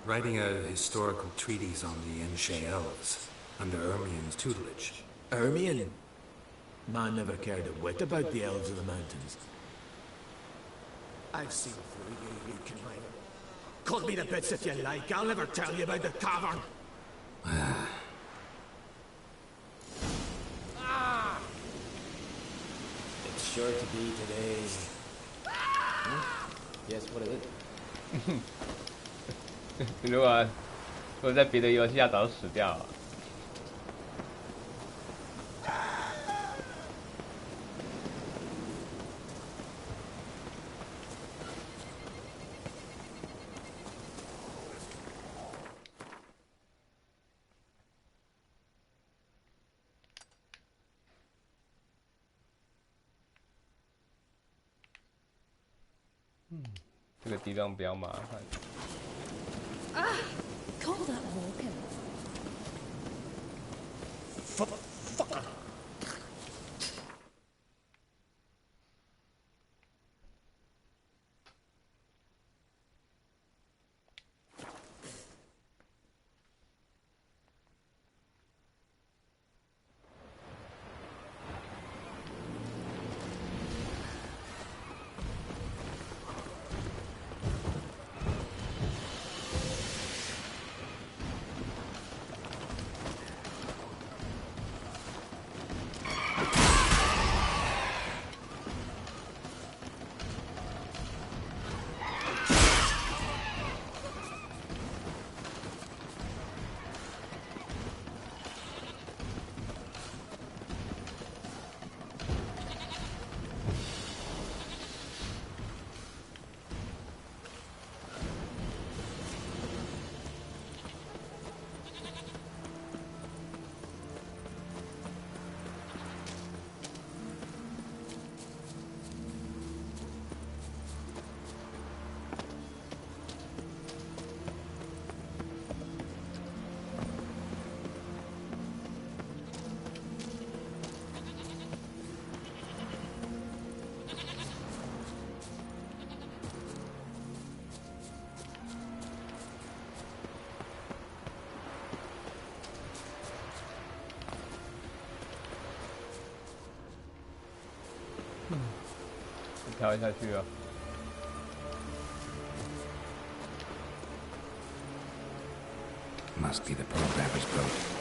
Writing a historical treatise on the Enshe elves, under Ermien's tutelage. Ermien? Man never cared a whit about the elves of the mountains. I've seen through you, you conniver. Cut me to bits if you like, I'll never tell you about the cavern. It's sure to be today. Yes, what is it? 如果在别的游戏下早就死掉了。这个地方比较麻烦。 Call that walking. Fucker.跳下去啊！ Must be the programmer's boat.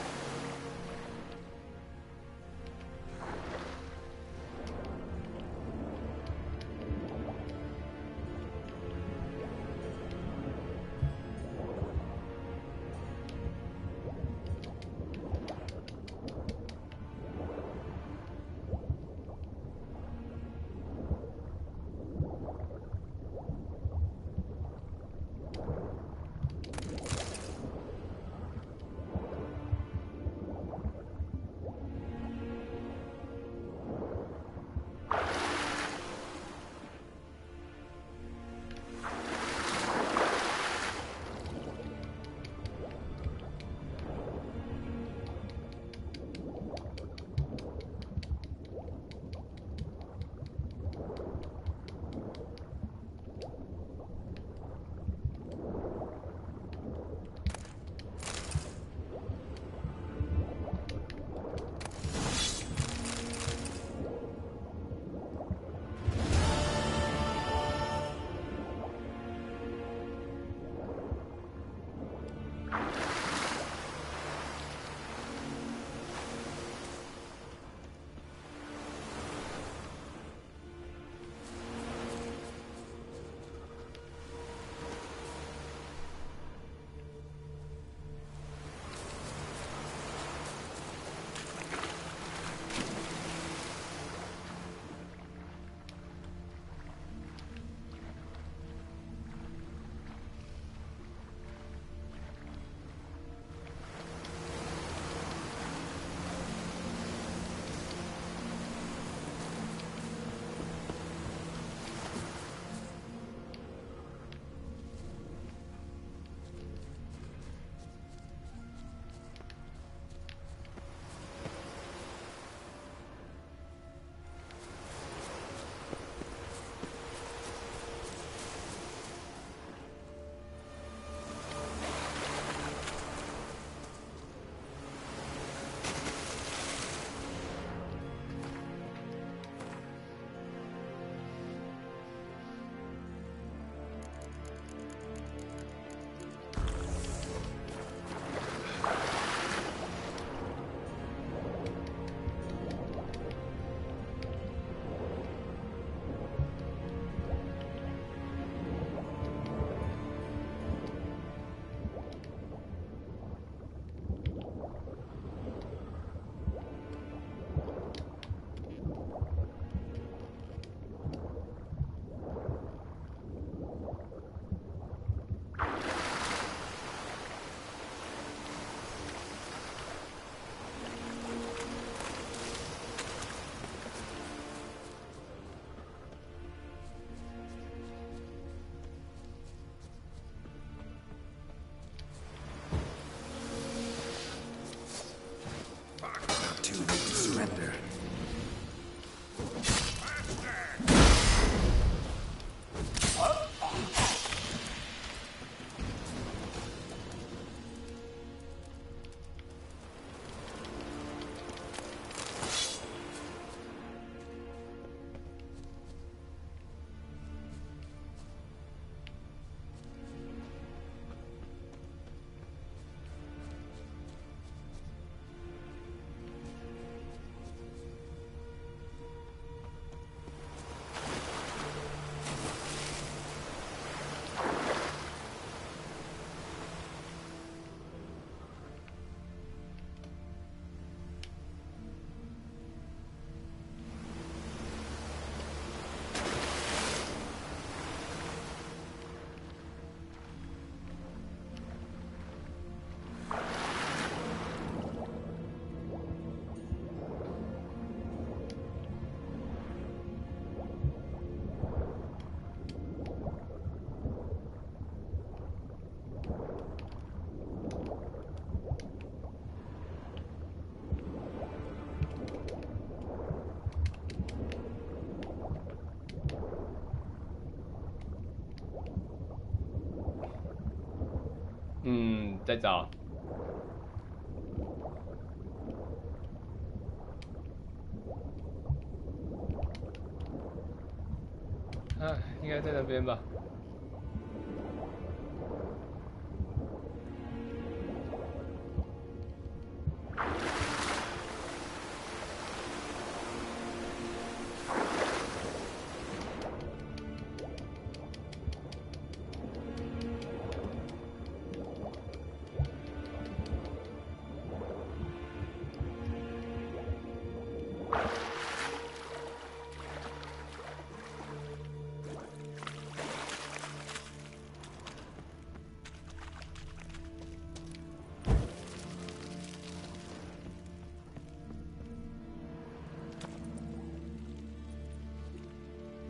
Surrender.再找。啊，应该在那边吧。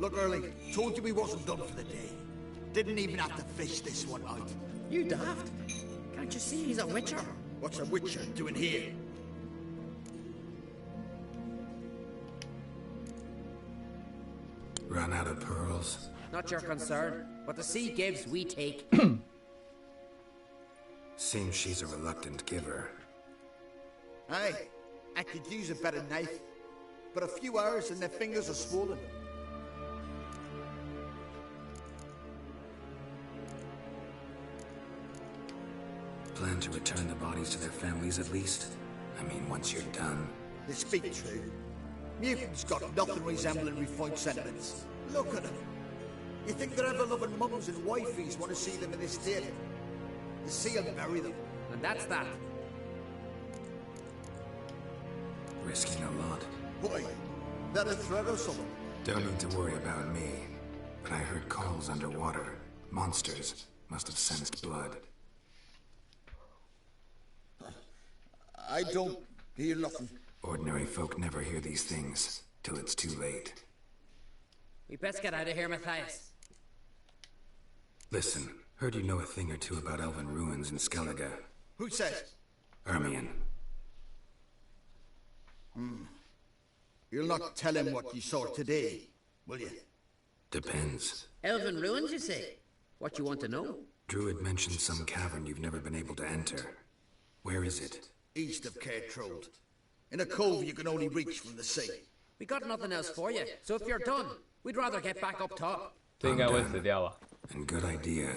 Look, Early, told you we wasn't done for the day. Didn't even have to fish this one out. You daft? Can't you see he's a witcher? What's a witcher doing here? Run out of pearls? Not your concern. What the sea gives, we take. Seems she's a reluctant giver. Aye, I could use a better knife. But a few hours and their fingers are swollen. Plenty. time to return the bodies to their families at least? I mean, once you're done. They speak true. Mutants got nothing resembling refined sentiments. Look at them. You think their ever-loving mums and wifeys want to see them in this state? The sea will bury them. And that's that. Risking a lot. Why? That a threat or something? Don't need to worry about me. But I heard calls underwater. Monsters must have sensed blood. I don't hear nothing. Ordinary folk never hear these things till it's too late. We best get out of here, Matthias. Listen, heard you know a thing or two about elven ruins in Skellige. Who says? Ermion. You'll not tell him what you saw today, will you? Depends. Elven ruins, you say? What you want to know? Druid mentioned some cavern you've never been able to enter. Where is it? East of Cairtrold. In a cove you can only reach from the sea. We got nothing else for you, so if you're done, we'd rather get back up top. 这应该会死掉吧？ And good idea.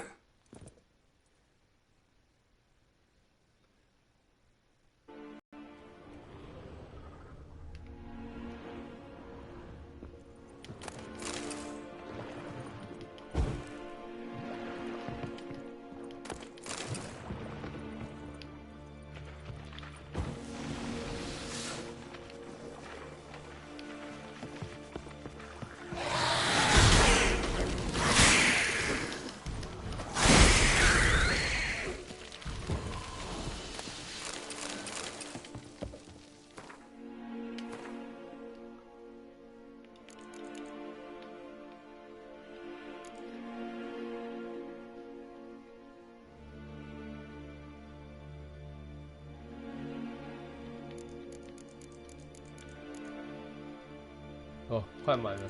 哦，快满了。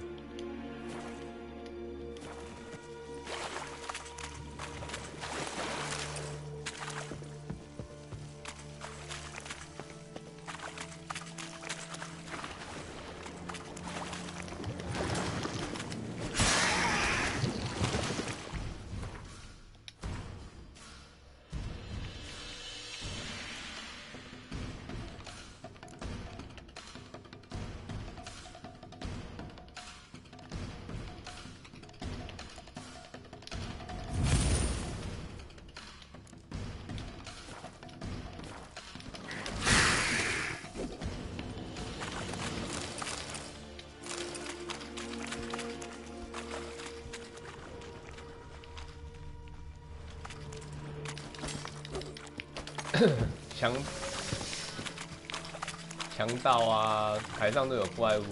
强盗啊，海上都有怪物。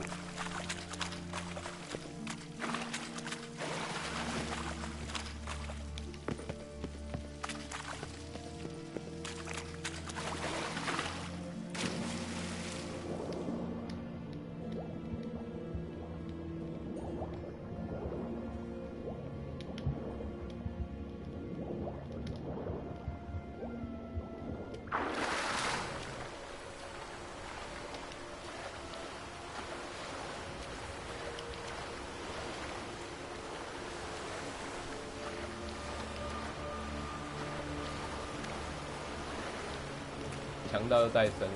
强盗又再生了。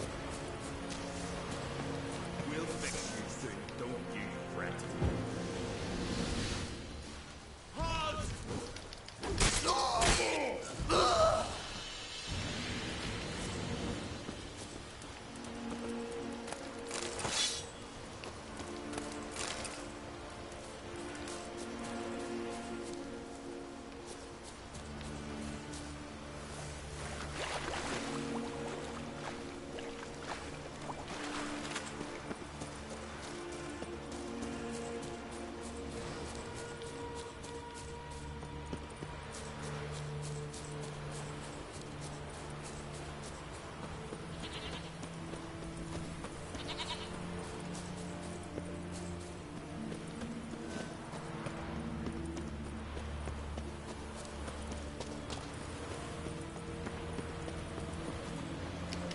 We'll fix you soon, don't you fret.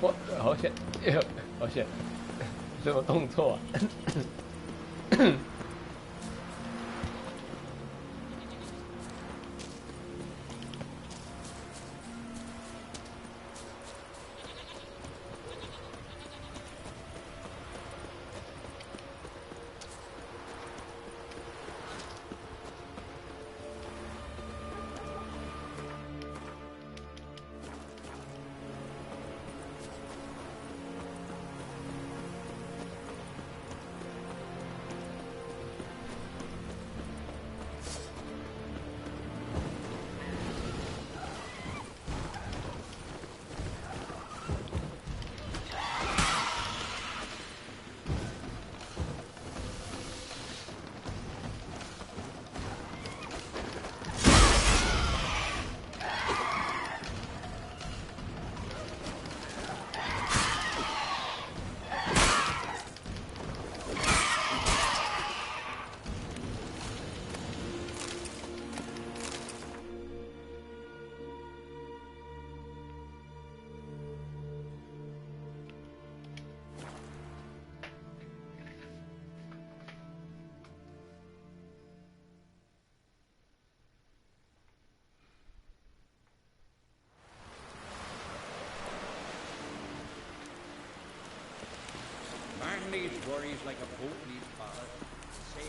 我好险，好险，什么动作啊？ son needs worries like a boat needs father. Same.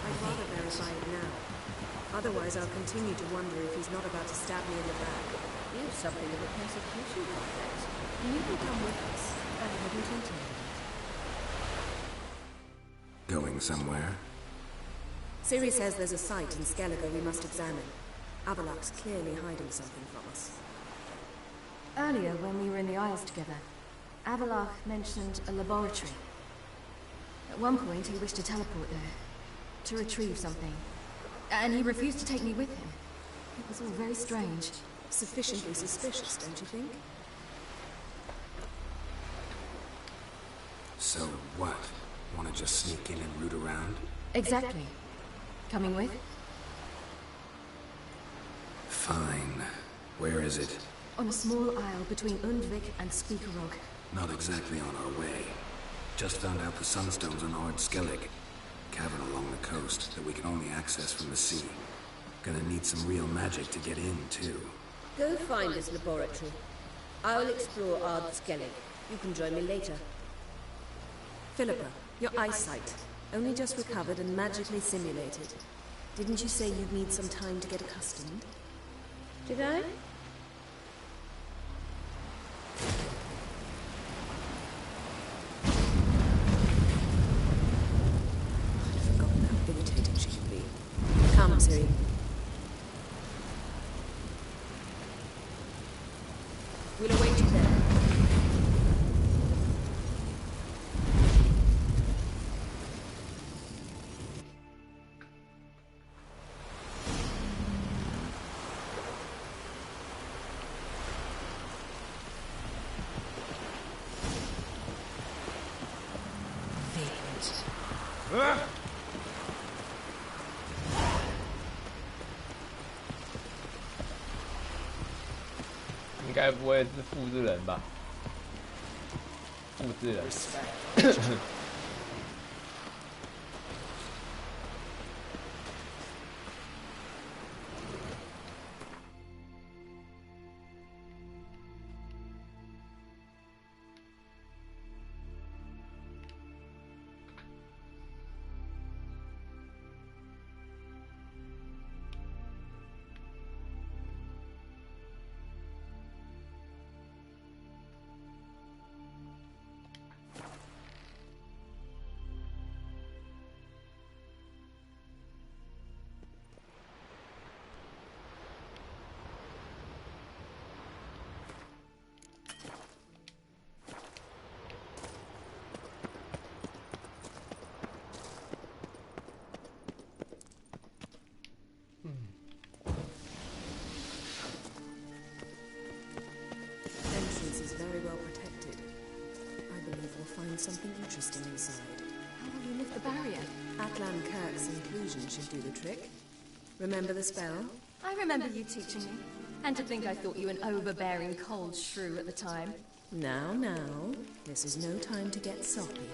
I'd rather verify it now. Otherwise, I'll continue to wonder if he's not about to stab me in the back. You have something of a persecution complex. You can come with us. I haven't intended. Going somewhere? Ciri says there's a site in Skellige we must examine. Avalok's clearly hiding something from us. Earlier, when we were in the Isles together, Avalok mentioned a laboratory. At one point, he wished to teleport there, to retrieve something. And he refused to take me with him. It was all very strange. Sufficiently suspicious, don't you think? So what? Want to just sneak in and root around? Exactly. Coming with? Fine. Where is it? On a small isle between Undvik and Speakerog. Not exactly on our way. Just found out the sunstones on Ord Skellig. Cavern along the coast that we can only access from the sea. Gonna need some real magic to get in, too. Go find this laboratory. I'll explore Ard Skellig. You can join me later. Philippa, your eyesight. Only just recovered and magically simulated. Didn't you say you'd need some time to get accustomed? Did I? I'd forgotten how irritating she can be. Come, Ciri. We'll await you there. Ah! 应该不会是复制人吧？复制人。Something interesting inside. How will you lift the barrier? Atlan Kirk's inclusion should do the trick. Remember the spell? I remember you teaching me. And to think I thought you an overbearing cold shrew at the time. Now, this is no time to get soppy.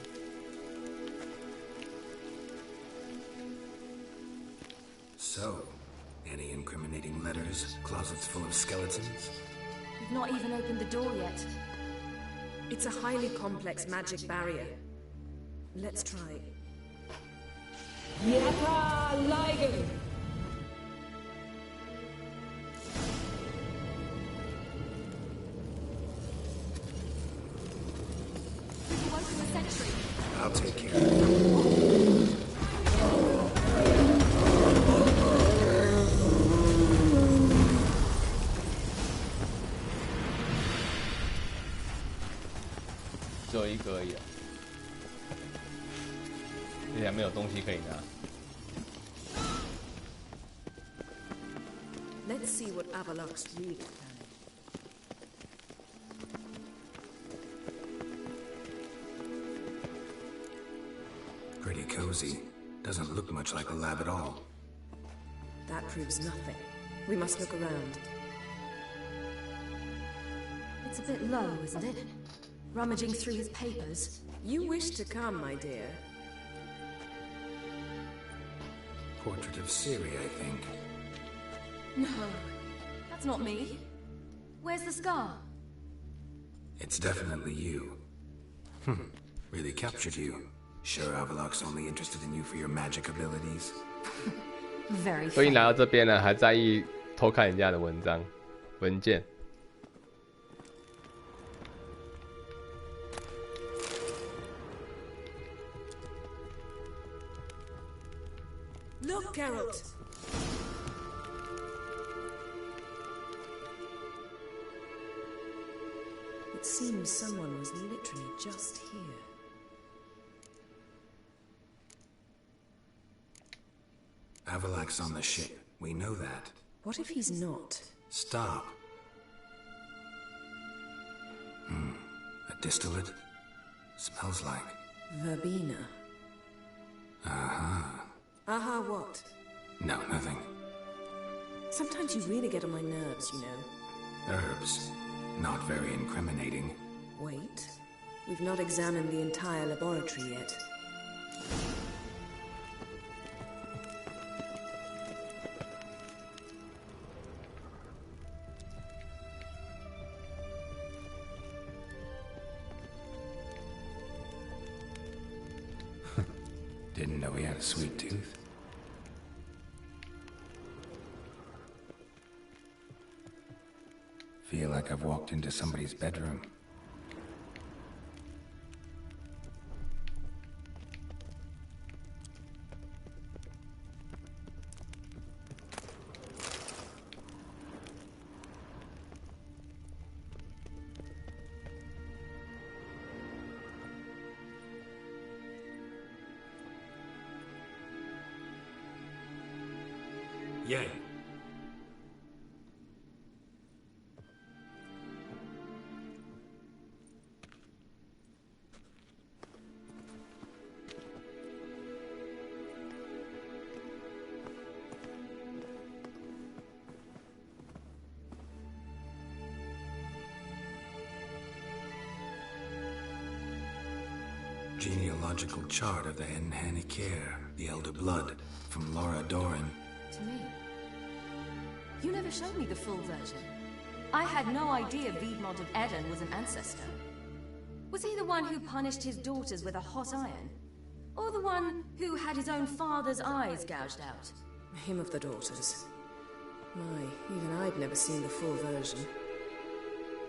So, any incriminating letters? Closets full of skeletons? You've not even opened the door yet. It's a highly complex magic barrier. Let's try. Yaka Ligen! We've woken the sentry. I'll take care of it. 只有一个而已啊，这还没有东西可以拿。Let's see what Avalok's really planning. Pretty cozy. Doesn't look much like a lab at all. That proves nothing. We must look around. It's a bit low, isn't it? Rummaging through his papers. You wish to come, my dear. Portrait of Ciri, I think. No, that's not me. Where's the scar? It's definitely you. Really captured you. Sure Avalok's only interested in you for your magic abilities? Very 所以你来到这边呢，还在意偷看人家的文件。Look, Geralt! It seems someone was literally just here. Avalok's on the ship. We know that. What if he's not? Stop. A distillate? Smells like... Verbena. Uh-huh. Aha, what? No, nothing. Sometimes you really get on my nerves, you know. Herbs. Not very incriminating. Wait. We've not examined the entire laboratory yet. Didn't know he had a sweet tooth. Feel like I've walked into somebody's bedroom. Yeah. Genealogical chart of the Enhanikir, the Elder Blood, from Laura Doran. To me? You never showed me the full version. I had no idea Viedmont of Eden was an ancestor. Was he the one who punished his daughters with a hot iron? Or the one who had his own father's eyes gouged out? Him of the daughters. My, even I'd never seen the full version.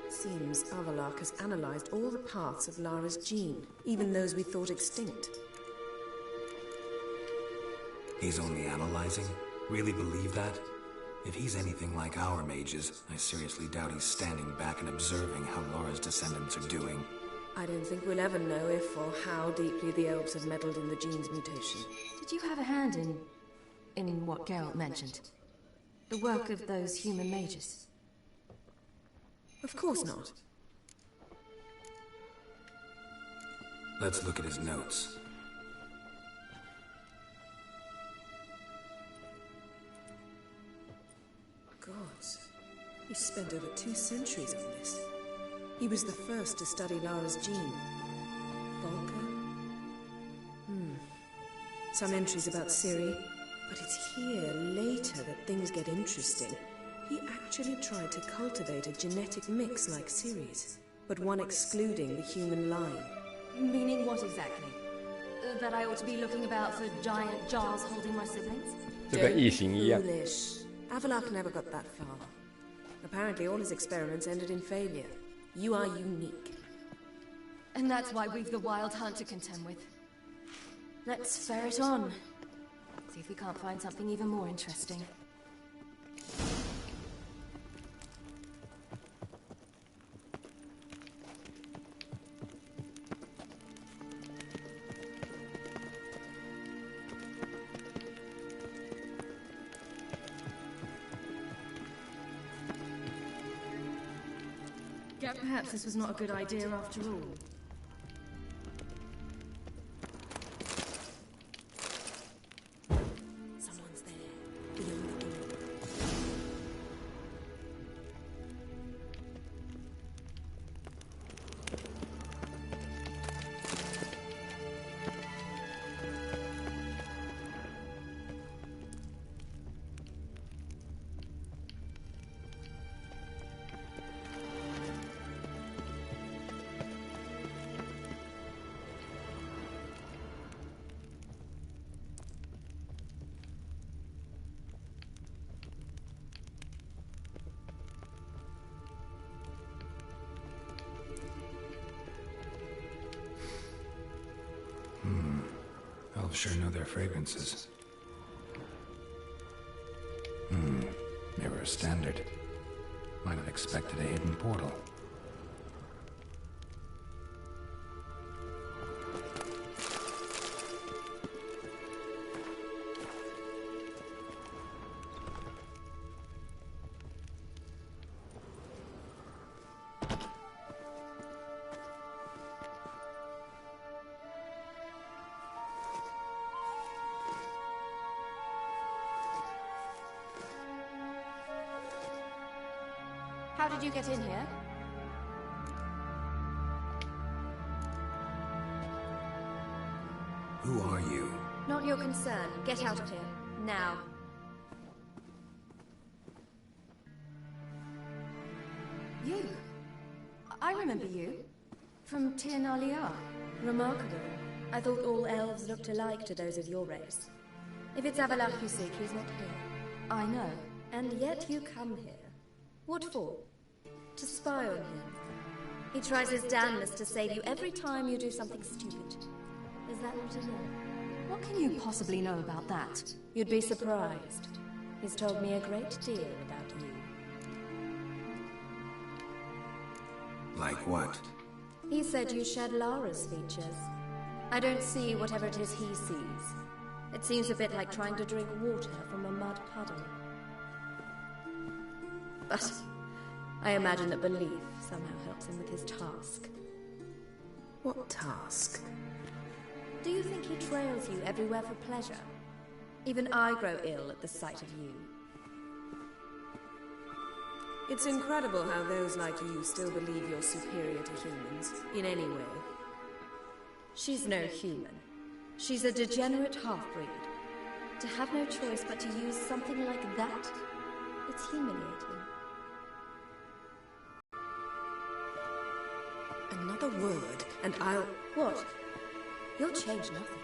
Seems Avalok has analyzed all the parts of Lara's gene, even those we thought extinct. He's only analyzing? Really believe that? If he's anything like our mages, I seriously doubt he's standing back and observing how Laura's descendants are doing. I don't think we'll ever know if or how deeply the elves have meddled in the gene's mutation. Did you have a hand in what Geralt mentioned? The work of those human mages? Of course not. Let's look at his notes. Gods. He spent over 2 centuries on this. He was the first to study Lara's gene. Volker? Some entries about Ciri, but it's here later that things get interesting. He actually tried to cultivate a genetic mix like Ciri's, but one excluding the human line. Meaning what exactly? That I ought to be looking about for giant jars holding my siblings? 就跟异形一样。 Foolish. Avalok never got that far. Apparently all his experiments ended in failure. You are unique. And that's why we've the Wild Hunt to contend with. Let's ferret on. See if we can't find something even more interesting. Perhaps this was not a good idea after all. Someone's there, beyond the door. elves sure know their fragrances. Mirror standard. Might have expected a hidden portal. How did you get in here? Who are you? Not your concern. Get out of here. Now. You? I remember you. From Tir Nalia. Remarkable. I thought all elves looked alike to those of your race. If it's Avalach you seek, he's not here. I know. And yet you come here. What for? To spy on him. He tries his damnedest to save you every time you do something stupid. Is that not enough? What can you possibly know about that? You'd be surprised. He's told me a great deal about you. Like what? He said you shared Lara's features. I don't see whatever it is he sees. It seems a bit like trying to drink water from a mud puddle. But I imagine that belief somehow helps him with his task. What task? Do you think he trails you everywhere for pleasure? Even I grow ill at the sight of you. It's incredible how those like you still believe you're superior to humans, in any way. She's no human. She's a degenerate half-breed. To have no choice but to use something like that, it's humiliating. Another word, and I'll... What? You'll change nothing.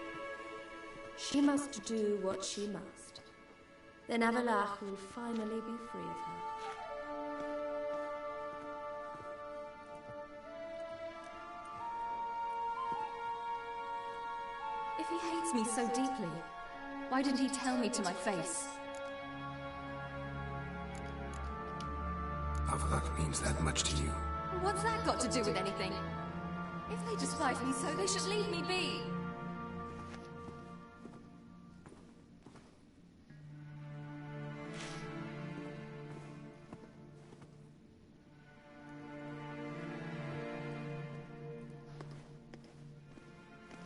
She must do what she must. Then Avalach will finally be free of her. If he hates me so deeply, why didn't he tell me to my face? Avalach means that much to you. What's that got to do with anything? If they despise me so, they should leave me be.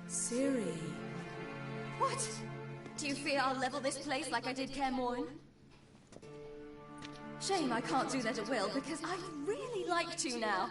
Ciri. What? Do you fear I'll level this place like I did Kaer Morhen? Shame I can't do that at will, because I'd really like to now.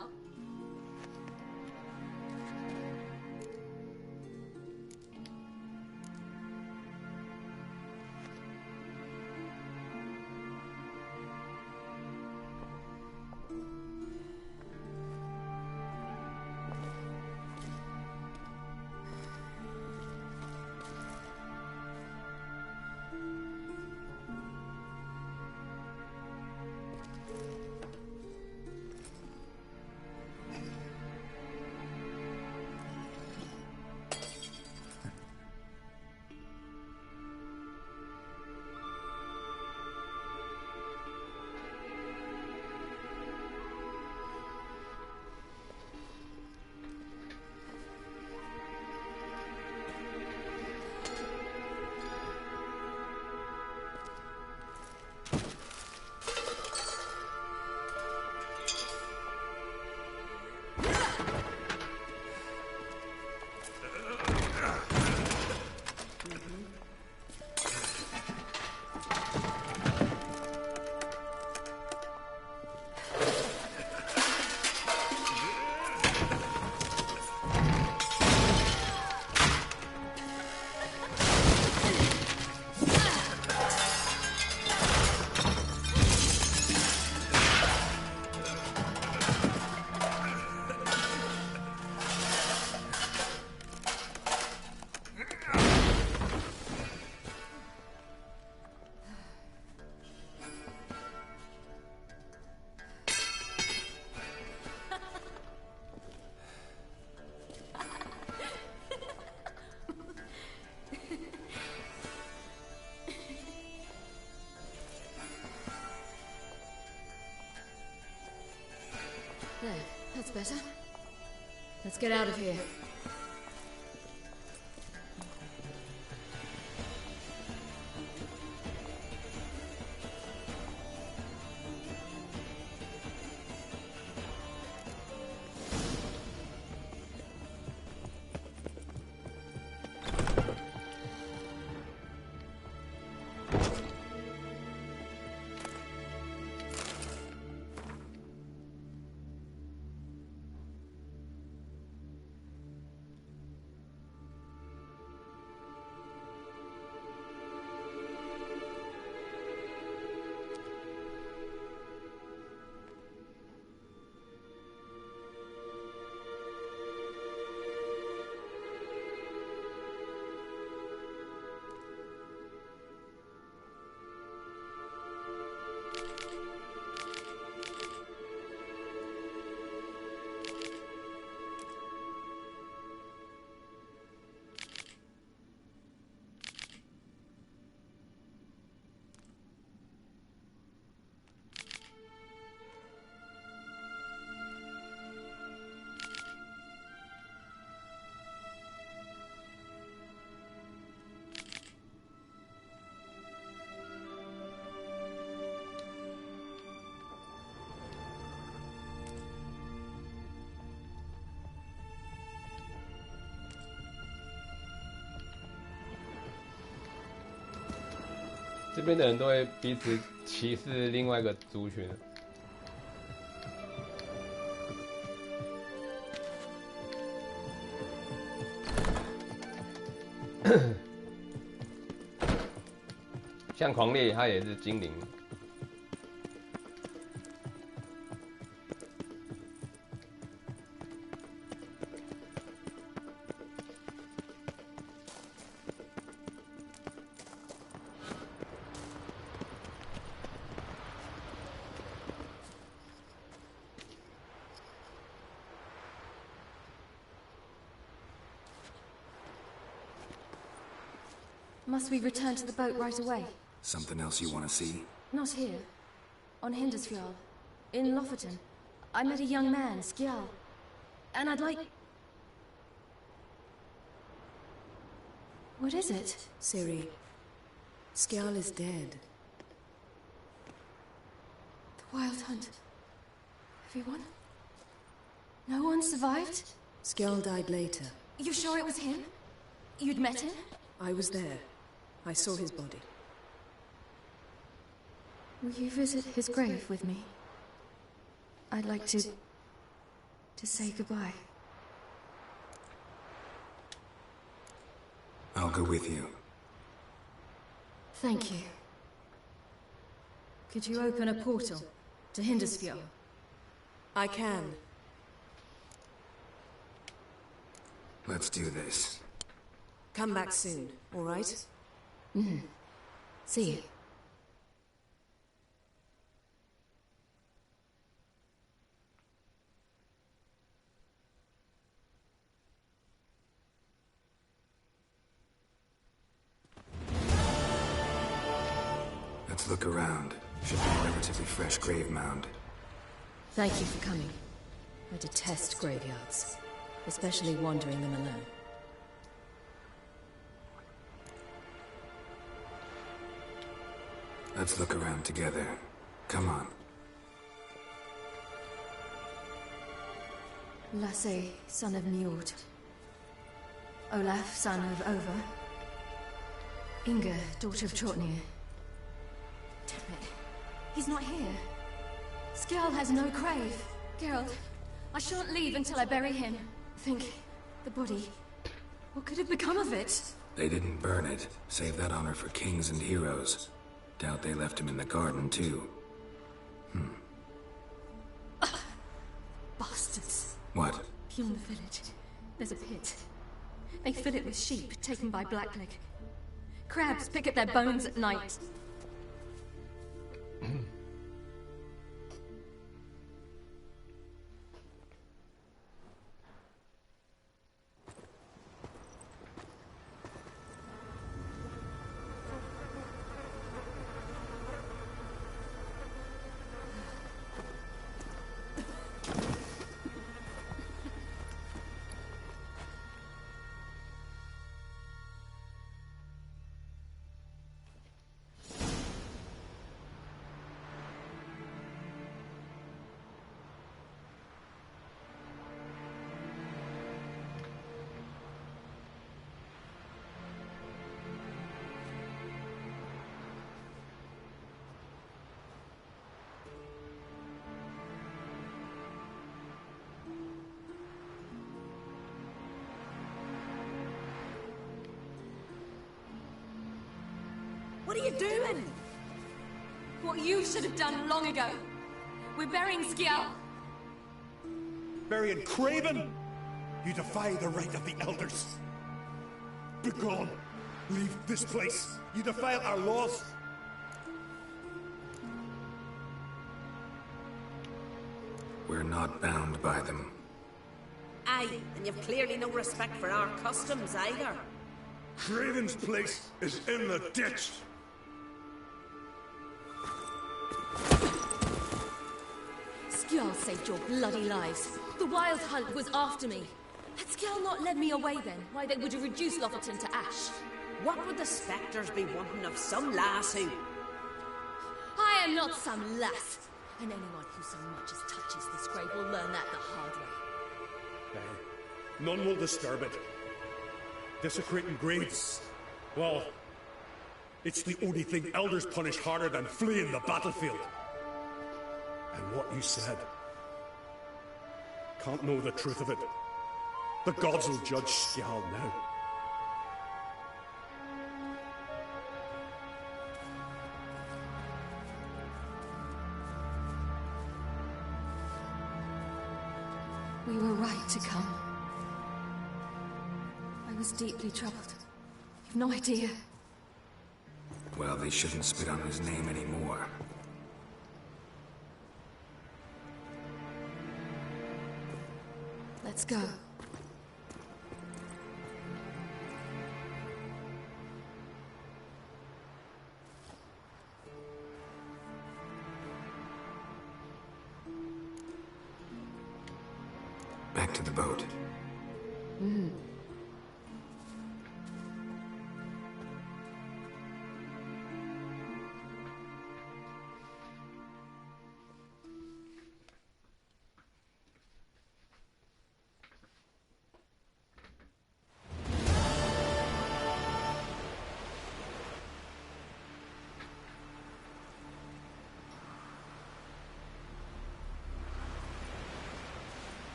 better. Let's get out of here.这边的人都会彼此歧视另外一个族群。像狂猎，他也是精灵。Must we return to the boat right away? Something else you want to see? Not here. On Hindersfjall. In Lofoten. I met a young man, Skjal. And I'd like... What is it? Ciri, Skjal is dead. The Wild Hunt. Everyone? No one survived? Skjal died later. You sure it was him? You'd met him? I was there. I saw his body. Will you visit his grave with me? I'd like to say goodbye. I'll go with you. Thank you. Could you open a portal to Hindersfjall? I can. Let's do this. Come back soon, all right? Mm. See you. Let's look around. Should be a relatively fresh grave mound. Thank you for coming. I detest graveyards, especially wandering them alone. Let's look around together. Come on. Lasse, son of Njord. Olaf, son of Over. Inga, daughter of Trotnir. Damn it. He's not here. Skjal has no grave. Geralt, I shan't leave until I bury him. Think, the body. What could have become of it? They didn't burn it. Save that honor for kings and heroes. Doubt they left him in the garden, too. Bastards. What? Beyond the village, there's a pit. They fill it with sheep taken by Blackleg. Crabs pick at their bones at night. What are you doing? What you should have done long ago. We're burying Skjall. Burying Craven? You defy the right of the elders. Begone. Leave this place. You defile our laws. We're not bound by them. Aye, and you've clearly no respect for our customs either. Craven's place is in the ditch. Skjall saved your bloody lives. The Wild Hunt was after me. Had Skjall not led me away then, why they would have reduced Lofoten to ash. What would the spectres be wanting of some lass who... I am not some lass. And anyone who so much as touches this grave will learn that the hard way. None will disturb it. Desecrating graves. Well, it's the only thing elders punish harder than fleeing the battlefield. And what you said. Can't know the truth of it. The gods will judge Skjall now. We were right to come. I was deeply troubled. You've no idea. Well, they shouldn't spit on his name anymore. Let's go. Back to the boat.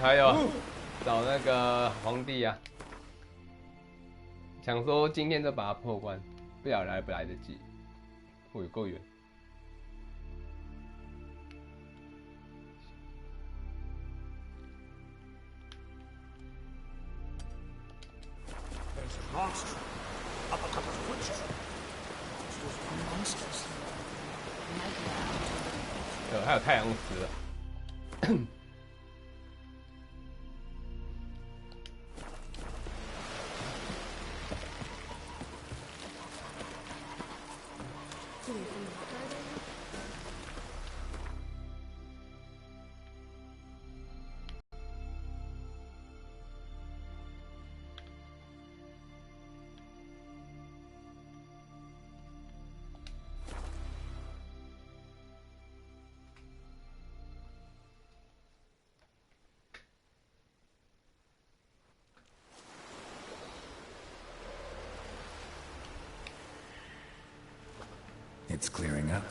还有找那个皇帝啊，想说今天就把它破关，不晓得来不来得及，会有够远。There's a monster. Up a couple of witches. Monsters. 还有太阳石了。It's clearing up.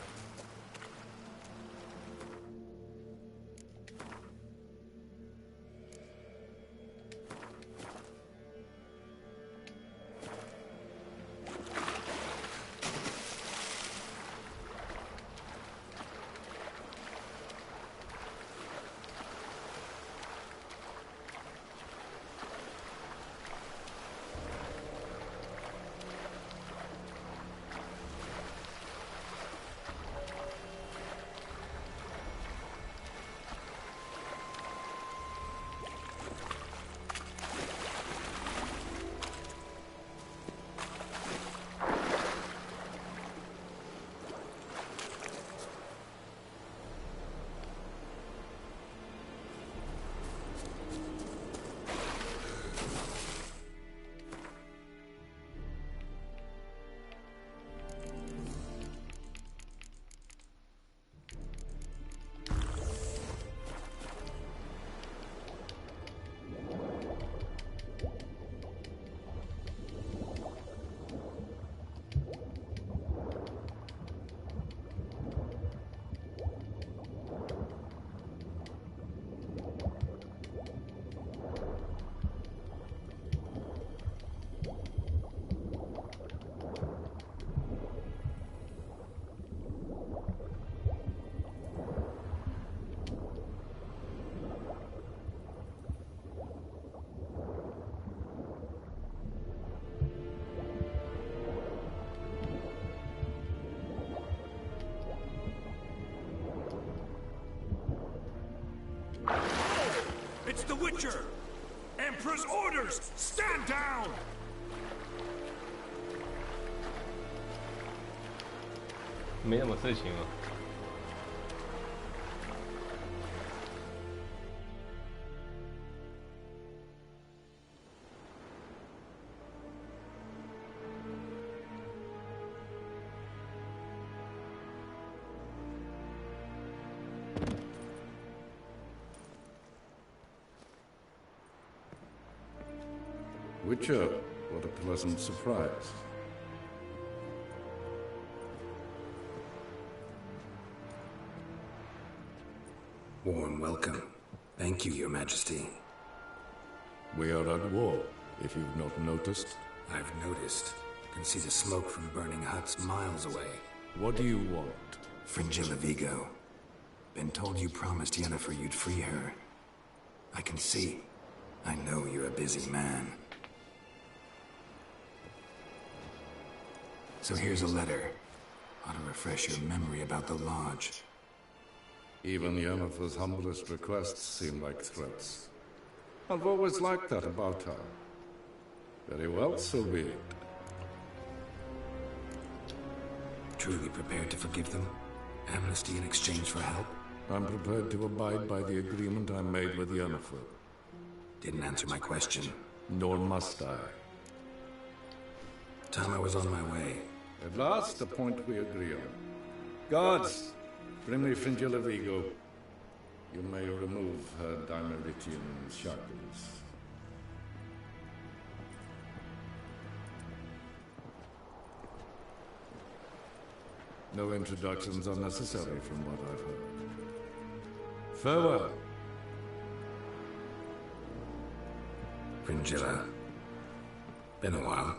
the Witcher! Emperor's orders! Stand down!没什么事情了。Witcher, what a pleasant surprise. Warm welcome. Thank you, Your Majesty. We are at war, if you've not noticed. I've noticed. Can see the smoke from burning huts miles away. What do you want? Fringilla Vigo. Been told you promised Yennefer you'd free her. I can see. I know you're a busy man. So here's a letter. Ought to refresh your memory about the Lodge. Even Yennefer's humblest requests seem like threats. I've always liked that about her. Very well, so be it. Truly prepared to forgive them? Amnesty in exchange for help? I'm prepared to abide by the agreement I made with Yennefer. Didn't answer my question. Nor must I. Time I was on my way. At last, a point we agree on. Guards, bring me Fringilla Vigo. You may remove her Dimeritian shackles. No introductions are necessary from what I've heard. Farewell. Fringilla. Been a while.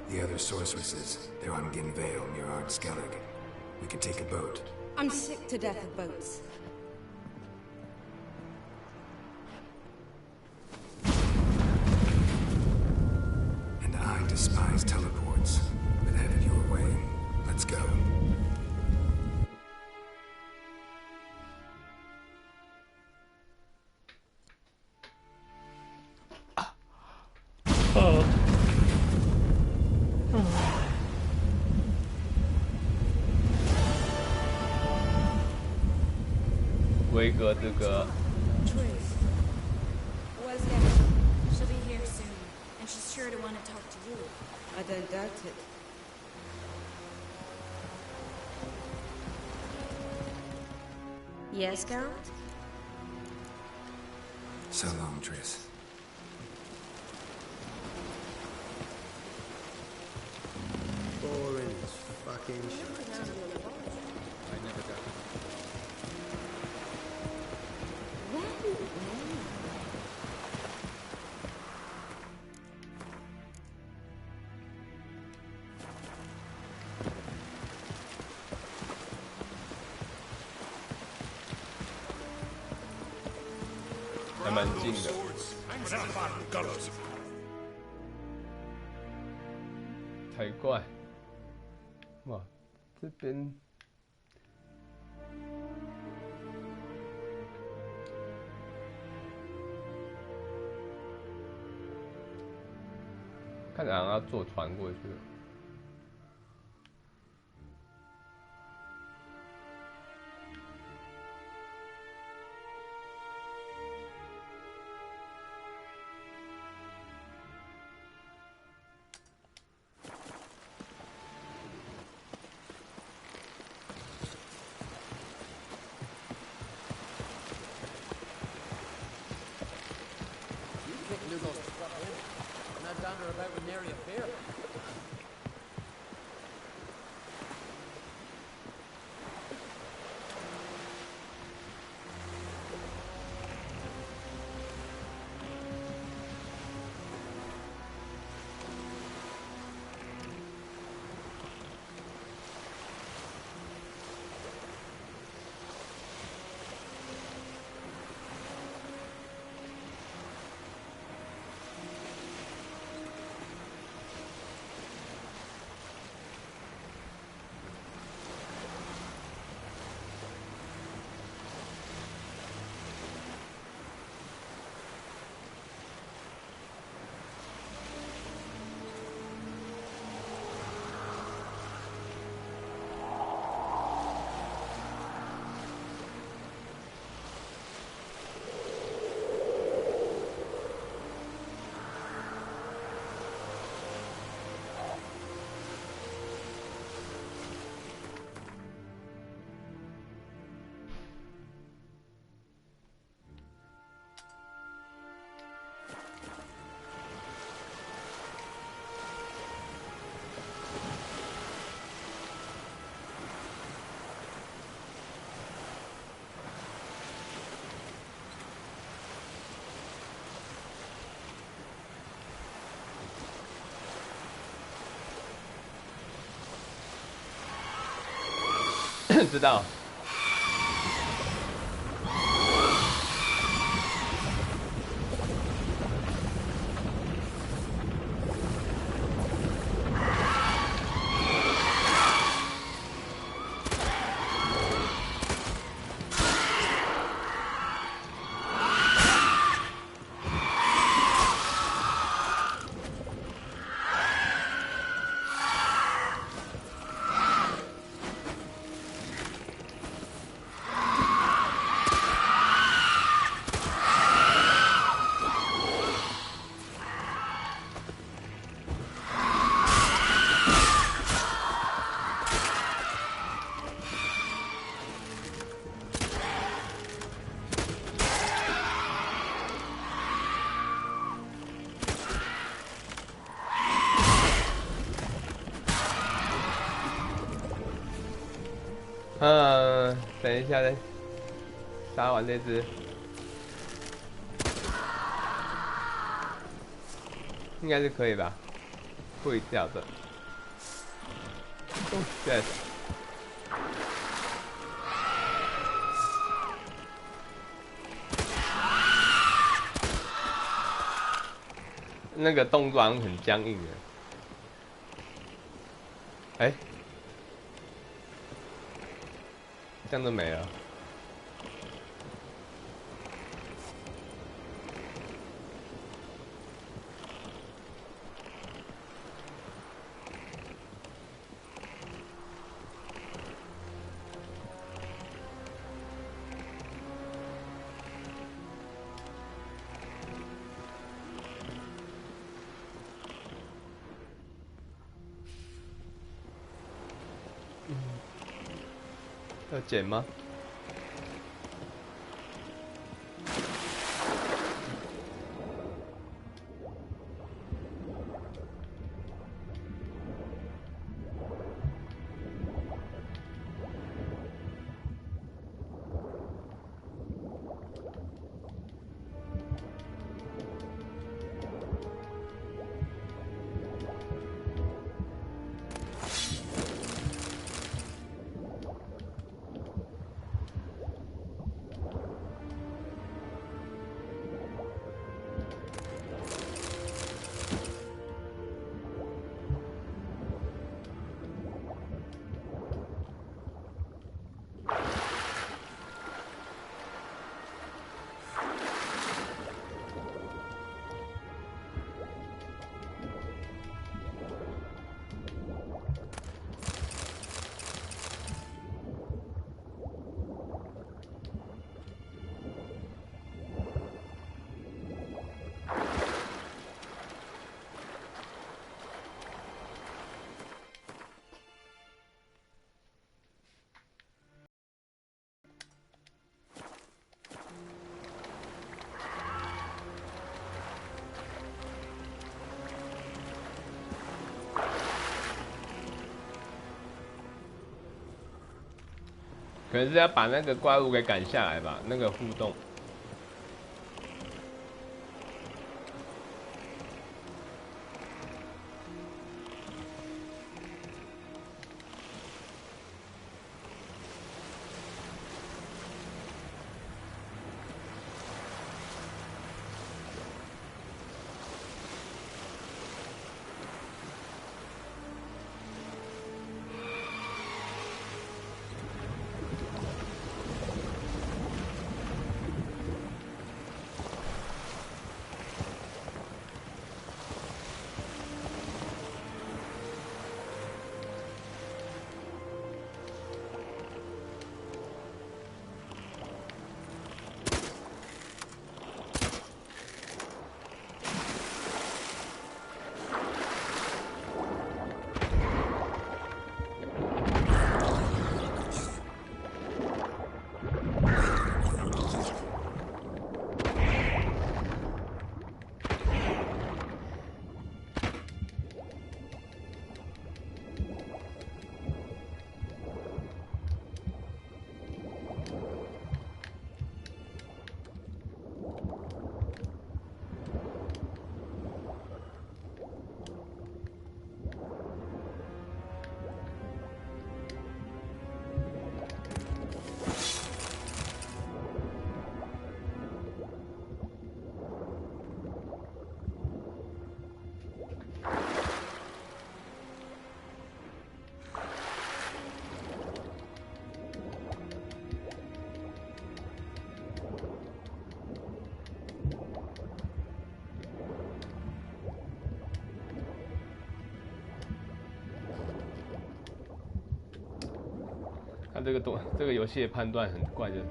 The other sorceresses, they're on Ginvale near Ard Skellig. We could take a boat. I'm sick to death of boats. And I despise teleports. But have it your way. Let's go.威哥这个 Where's Yennefer? She'll be here soon, and she's sure to want to talk to you. I don't doubt it. Yes, Geralt? So long, Triss. Boring as fucking shit. I never doubt it.还蛮近的。才怪！哇，这边看起来好像要坐船过去了。知道。等一下再杀完这只，应该是可以吧？会掉的。哦 ，yes。那个动作好像很僵硬的。哎。这样都没了。要捡吗？可能是要把那个怪物给赶下来吧，那个互动。看这个游戏的判断很怪，就是。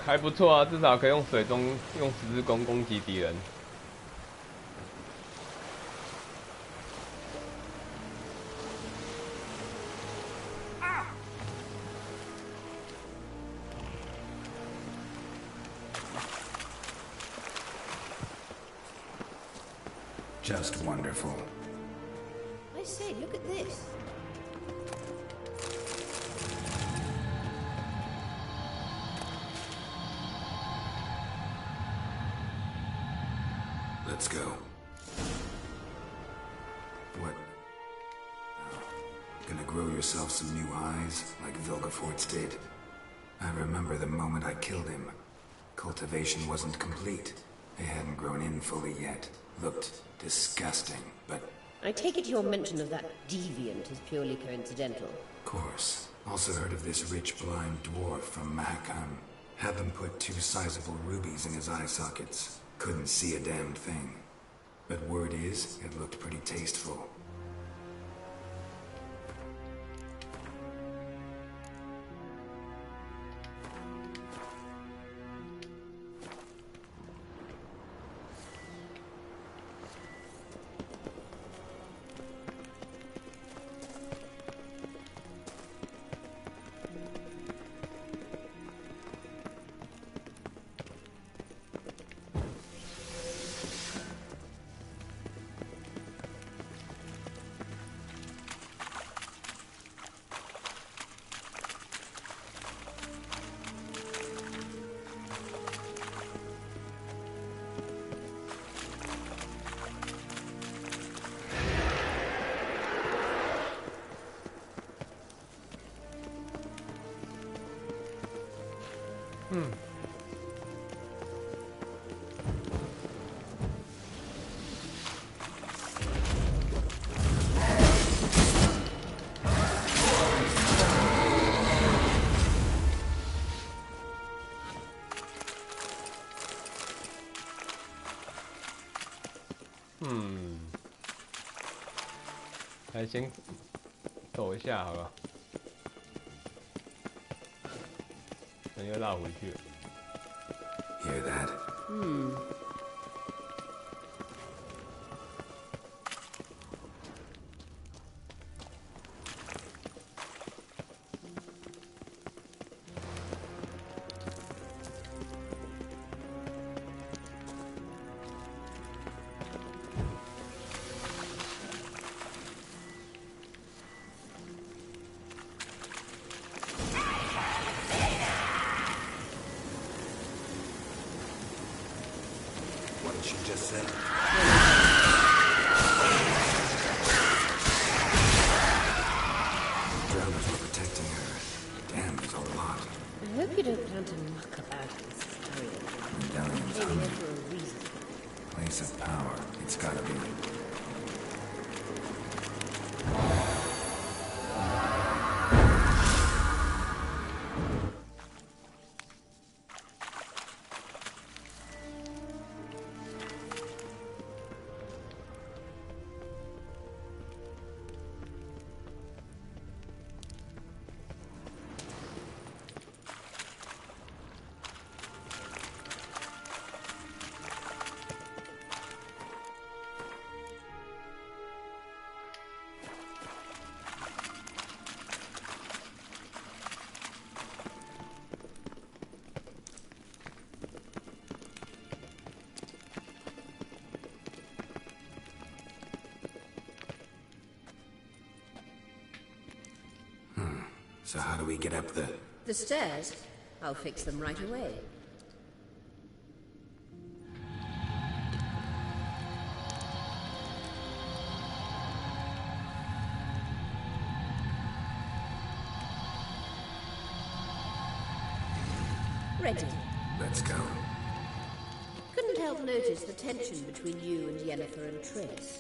还不错啊，至少可以用水中用十字弓攻击敌人。Just wonderful. I say, look at this. Let's go. What? Gonna grow yourself some new eyes, like Vilgefortz did? I remember the moment I killed him. Cultivation wasn't complete. They hadn't grown in fully yet. Looked disgusting, but... I take it your mention of that deviant is purely coincidental. Of course. Also heard of this rich blind dwarf from Mahakam. Had them put 2 sizable rubies in his eye sockets. Couldn't see a damn thing. But word is, it looked pretty tasteful.还先走一下好了，人又绕回去了。Hear that? She just said. Drowners were protecting her. Damn, there's a lot. I hope you don't plan to muck about this area. Medallion's Maybe hungry. for a reason. Place of power. It's gotta be. So how do we get up the... The stairs? I'll fix them right away. Ready. Let's go. Couldn't help notice the tension between you and Yennefer and Triss.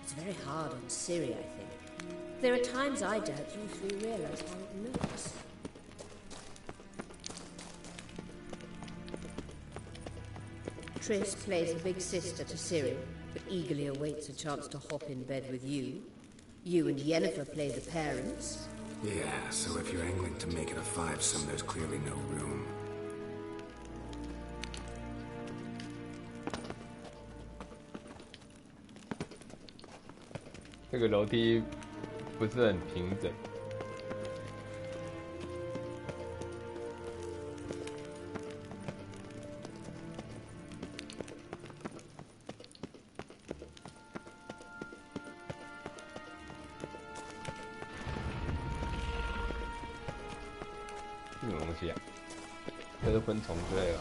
It's very hard on Ciri, I think. There are times I doubt you three realize how it looks. Triss plays the big sister to Ciri, but eagerly awaits a chance to hop in bed with you. You and Yennefer play the parents. Yeah, so if you're angling to make it a five-some, there's clearly no room.这个楼梯不是很平整。这种东西啊，这是昆虫之类的。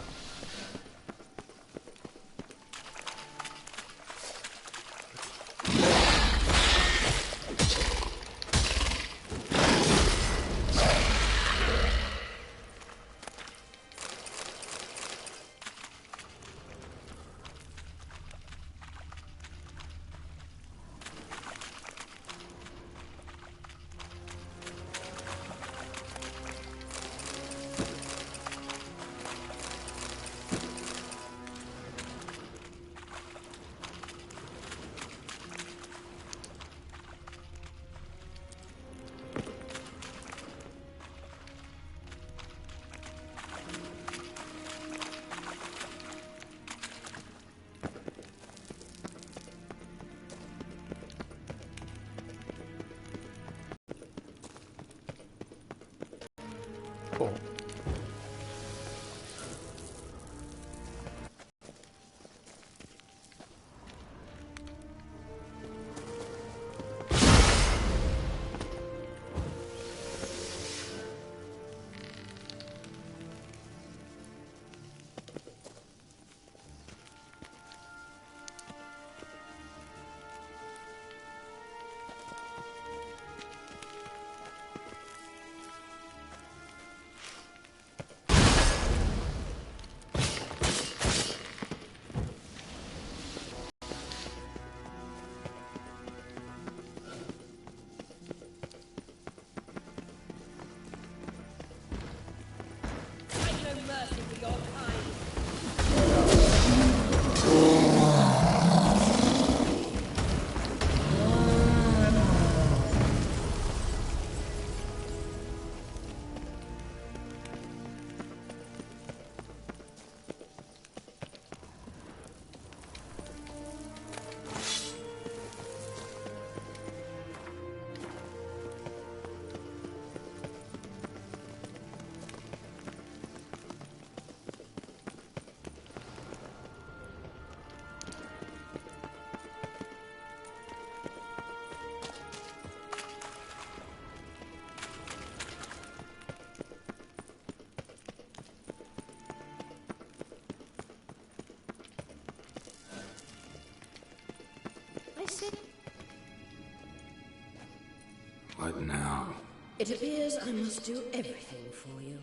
What now? It appears I must do everything for you.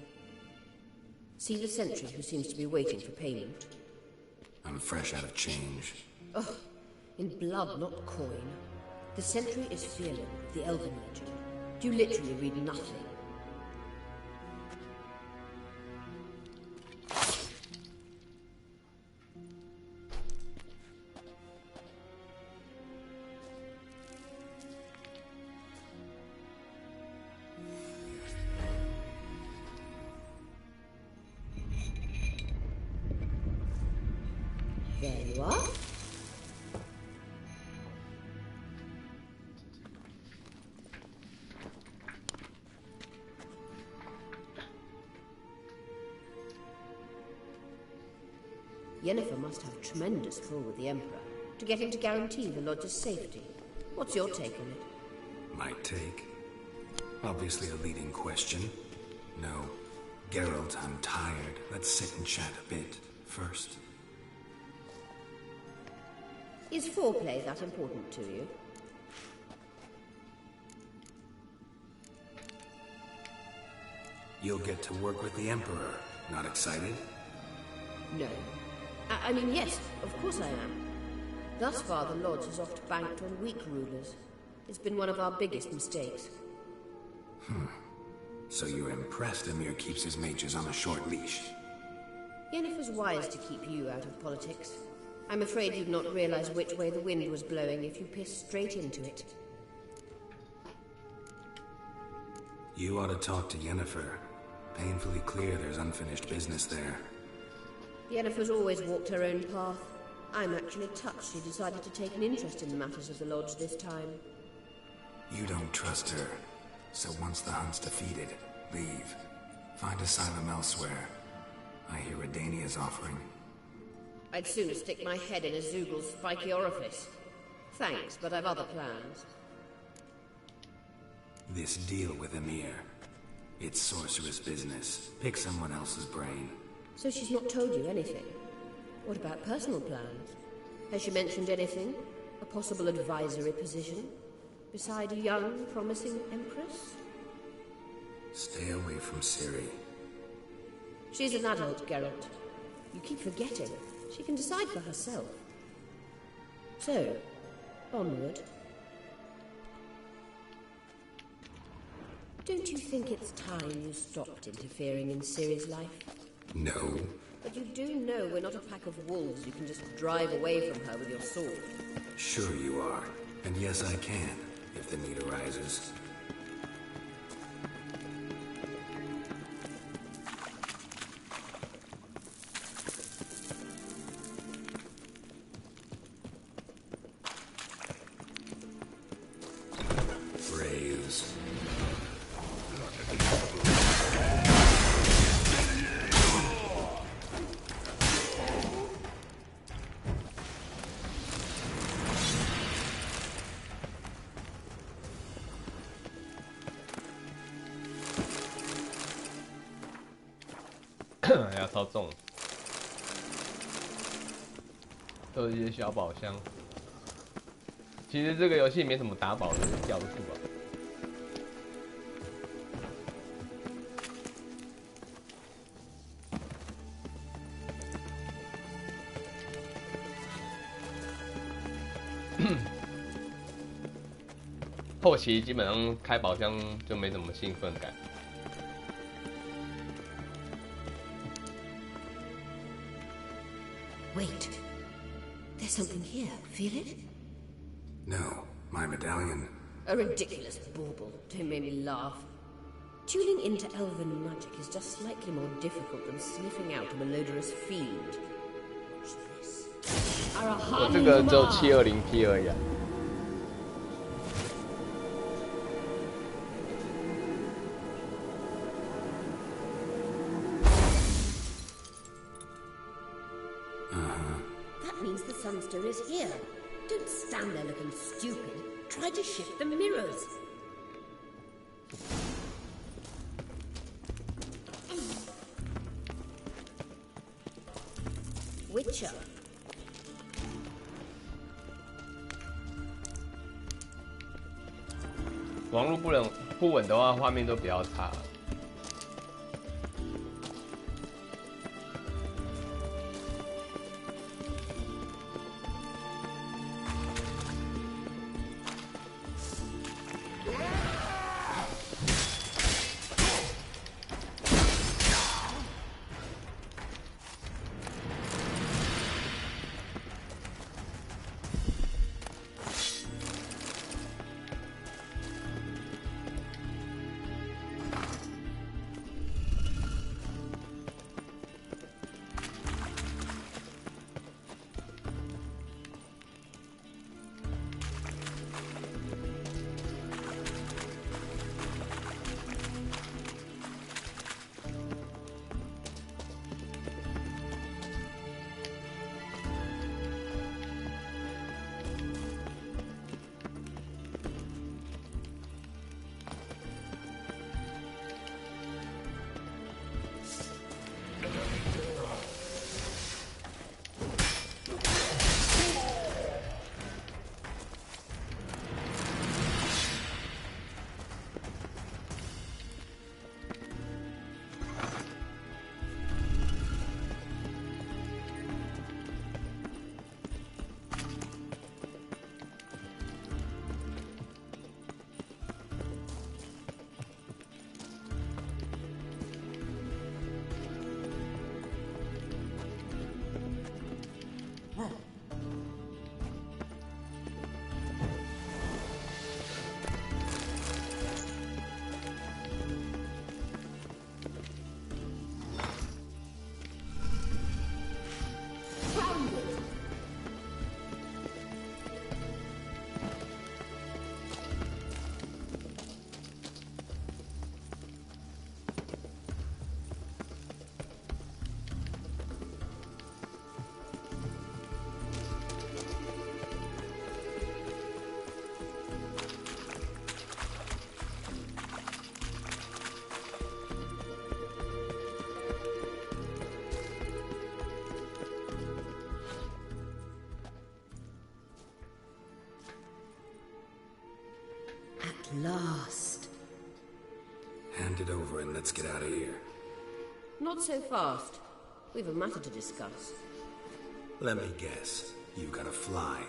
See the sentry who seems to be waiting for payment? I'm fresh out of change. Oh, in blood, not coin. The sentry is Fearlin, the elven legend. You literally read nothing. There you are. Yennefer must have tremendous pull with the Emperor to get him to guarantee the Lodge's safety. What's your take on it? My take? Obviously a leading question. No. Geralt, I'm tired. Let's sit and chat a bit first. Is foreplay that important to you? You'll get to work with the Emperor. Not excited? No. I mean, yes, of course I am. Thus far, the Lodge has oft banked on weak rulers. It's been one of our biggest mistakes. So you're impressed Emir keeps his mages on a short leash? Yennefer's wise to keep you out of politics. I'm afraid you'd not realize which way the wind was blowing if you pissed straight into it. You ought to talk to Yennefer. Painfully clear there's unfinished business there. Yennefer's always walked her own path. I'm actually touched she decided to take an interest in the matters of the Lodge this time. You don't trust her. So once the hunt's defeated, leave. Find asylum elsewhere. I hear Redania's offering. I'd sooner stick my head in a Zoogl's spiky orifice. Thanks, but I've other plans. This deal with Emir. It's sorceress business. Pick someone else's brain. So she's not told you anything? What about personal plans? Has she mentioned anything? A possible advisory position? Beside a young, promising Empress? Stay away from Ciri. She's an adult, Geralt. You keep forgetting. She can decide for herself. So, onward. Don't you think it's time you stopped interfering in Ciri's life? No. But you do know we're not a pack of wolves you can just drive away from her with your sword. Sure you are. And yes, I can, if the need arises. Braves. 还要超重，都是一些小宝箱。其实这个游戏没什么打宝的要素啊。后期基本上开宝箱就没什么兴奋感。 Wait. There's something here. Feel it? No. My medallion. A ridiculous bauble. Don't make me laugh. Tuning into elven magic is just slightly more difficult than sniffing out a malodorous fiend. Watch this. 我这个只有720P 而已啊。 Sunster is here. Don't stand there looking stupid. Try to shift the mirrors. Witcher. 网络不稳的话，画面都比较差。 Witcher. last. Hand it over and let's get out of here. Not so fast. We've a matter to discuss. Let me guess. You gotta fly.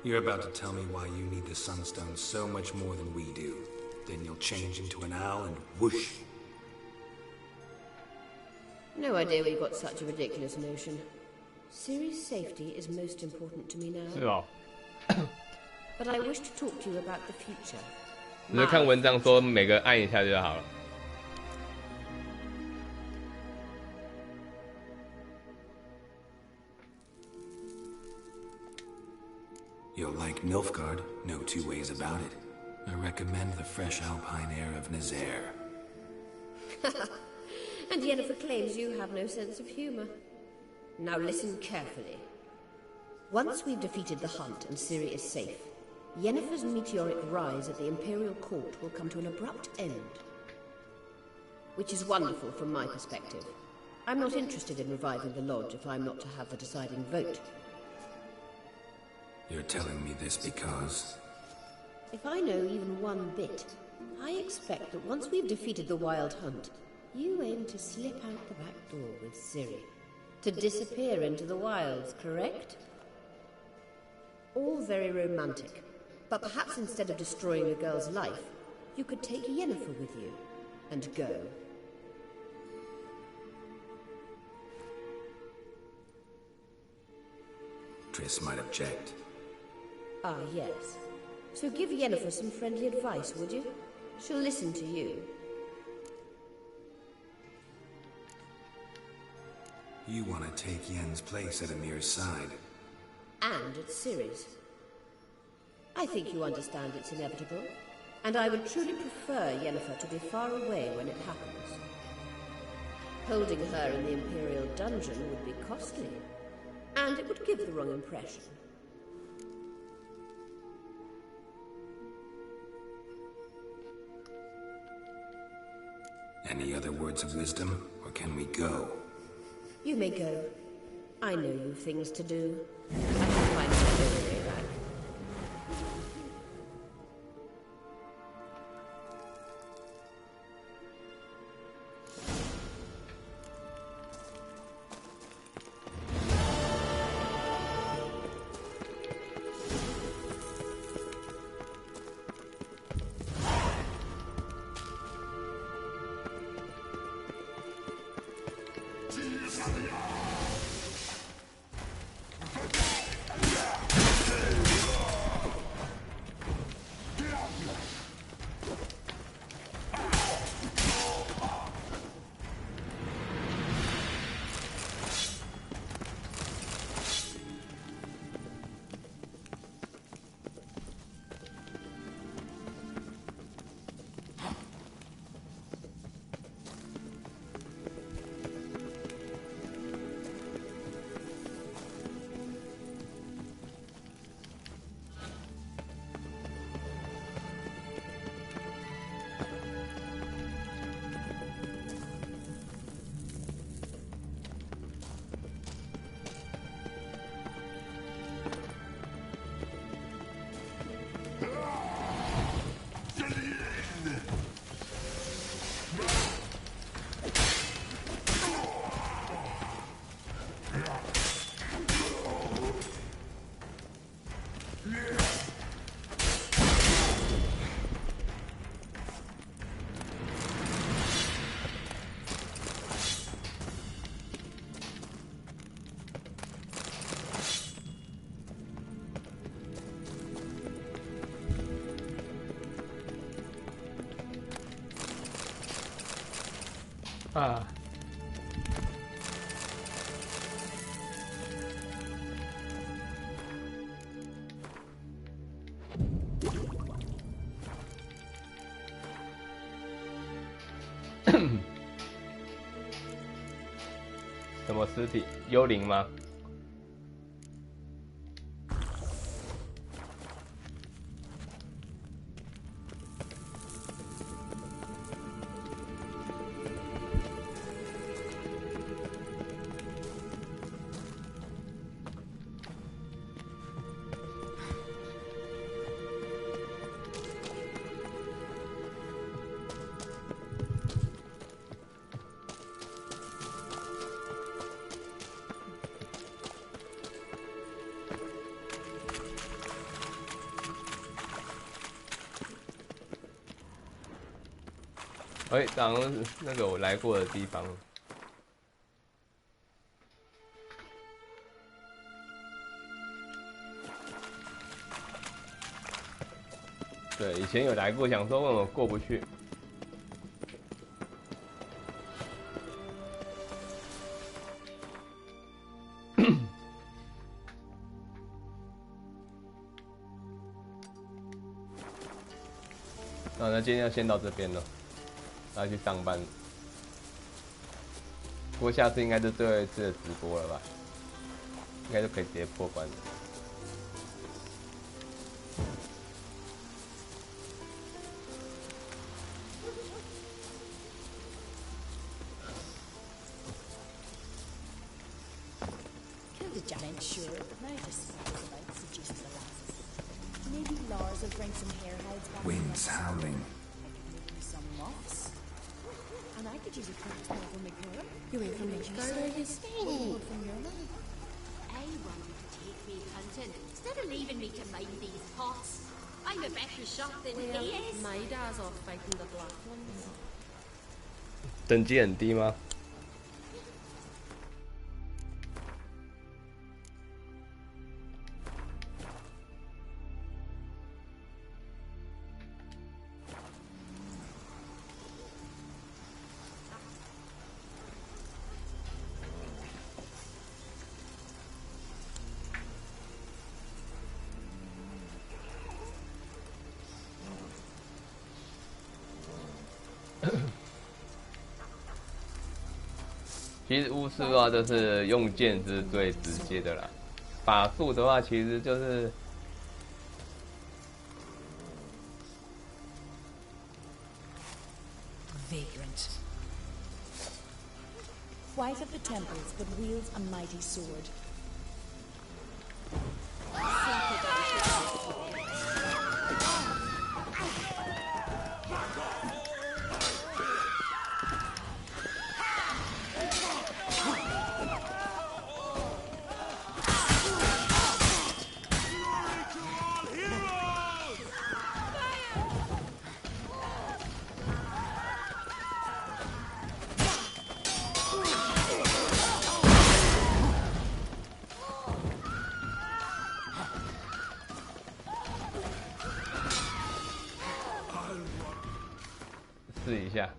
You're about to tell me why you need the Sunstone so much more than we do. Then you'll change into an owl and whoosh. No idea where you got such a ridiculous notion. Ciri's safety is most important to me now. 是哦。 But I wish to talk to you about the future. 只是看文章说每个按一下就好了。 You'll like Nilfgaard, no two ways about it. I recommend the fresh alpine air of Nazaire. And Yennefer claims you have no sense of humor. Now listen carefully. Once we've defeated the hunt and Ciri is safe, Yennefer's meteoric rise at the Imperial Court will come to an abrupt end. Which is wonderful from my perspective. I'm not interested in reviving the Lodge if I'm not to have the deciding vote. You're telling me this because... If I know even one bit, I expect that once we've defeated the Wild Hunt, you aim to slip out the back door with Ciri. To disappear into the wilds, correct? All very romantic. But perhaps instead of destroying the girl's life, you could take Yennefer with you and go. Triss might object. Ah, yes. So give Yennefer some friendly advice, would you? She'll listen to you. You want to take Yen's place at Amir's side. And at Ciri's. I think you understand it's inevitable, and I would truly prefer Yennefer to be far away when it happens. Holding her in the Imperial dungeon would be costly, and it would give the wrong impression. Any other words of wisdom, or can we go? You may go. I know you've things to do. I can find my way back.啊。什么尸体？幽灵吗？哎，好像是那个我来过的地方。对，以前有来过，想说为什么过不去。那今天就先到这边了，要去上班。不过下次应该就最后一次的直播了吧？应该就可以直接破关了。Winds howling. And I could use a practice from McMillan. You're in from Midgard, are you? From your land. I want you to take me hunting instead of leaving me to mind these pots. I'm a better shot than he is. My dad's off fighting the black ones. 等级很低吗？其实巫师的话，就是用剑是最直接的啦。法术的话，其实就是vagrant. Wife of the temples, but wields a mighty sword.试一下。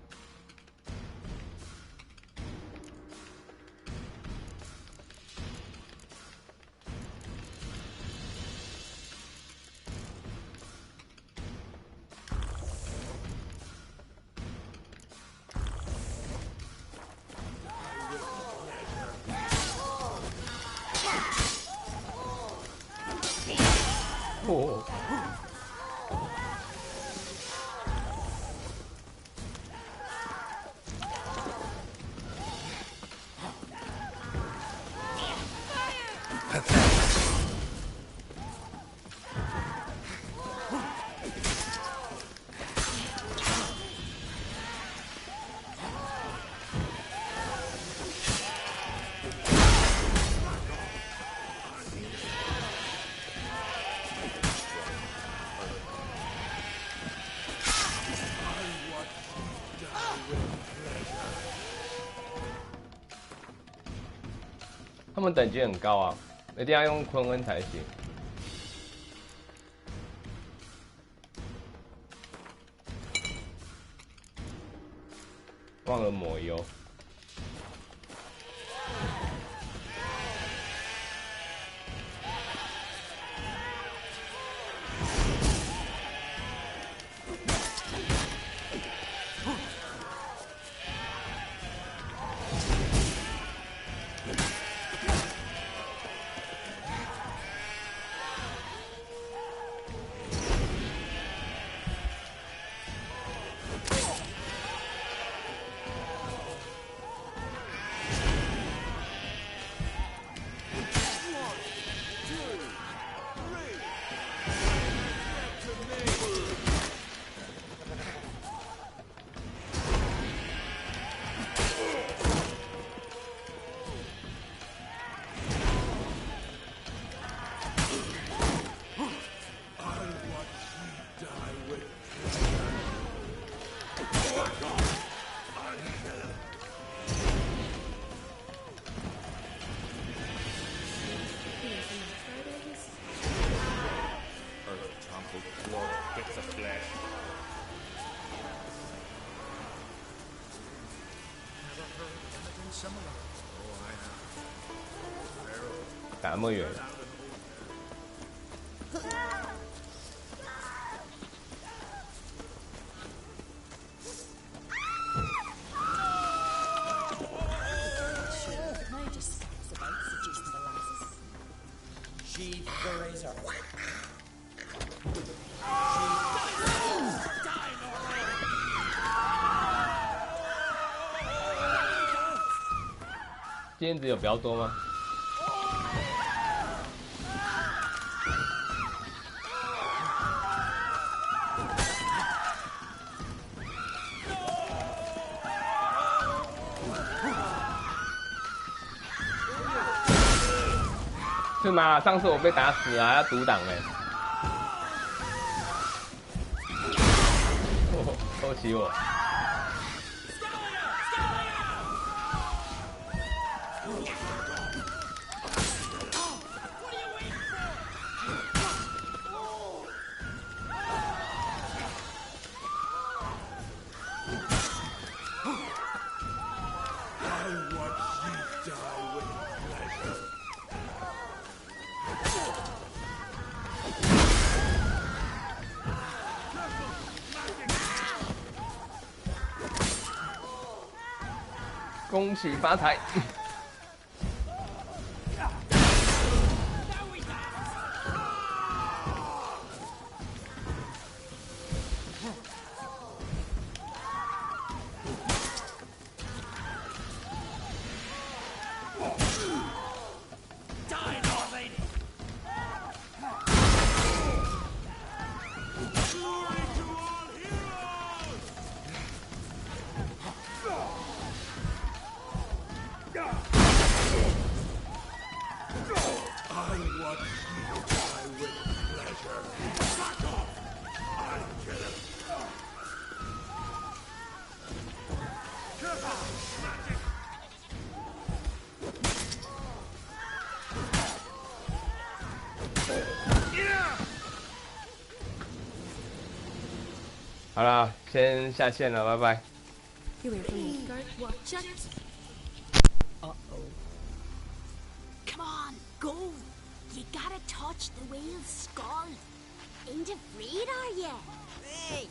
哦。他们等级很高啊，一定要用昆恩才行。忘了抹油。similar. 打那么远。Sheathe the razor. 今天只有比较多吗？是吗？上次我被打死了，要独挡哎、偷袭我。恭喜发财！好了，先下线了，拜拜。 Watch it. Uh-oh. Come on, go. You gotta touch the whale's skull. Ain't afraid, are you? Hey,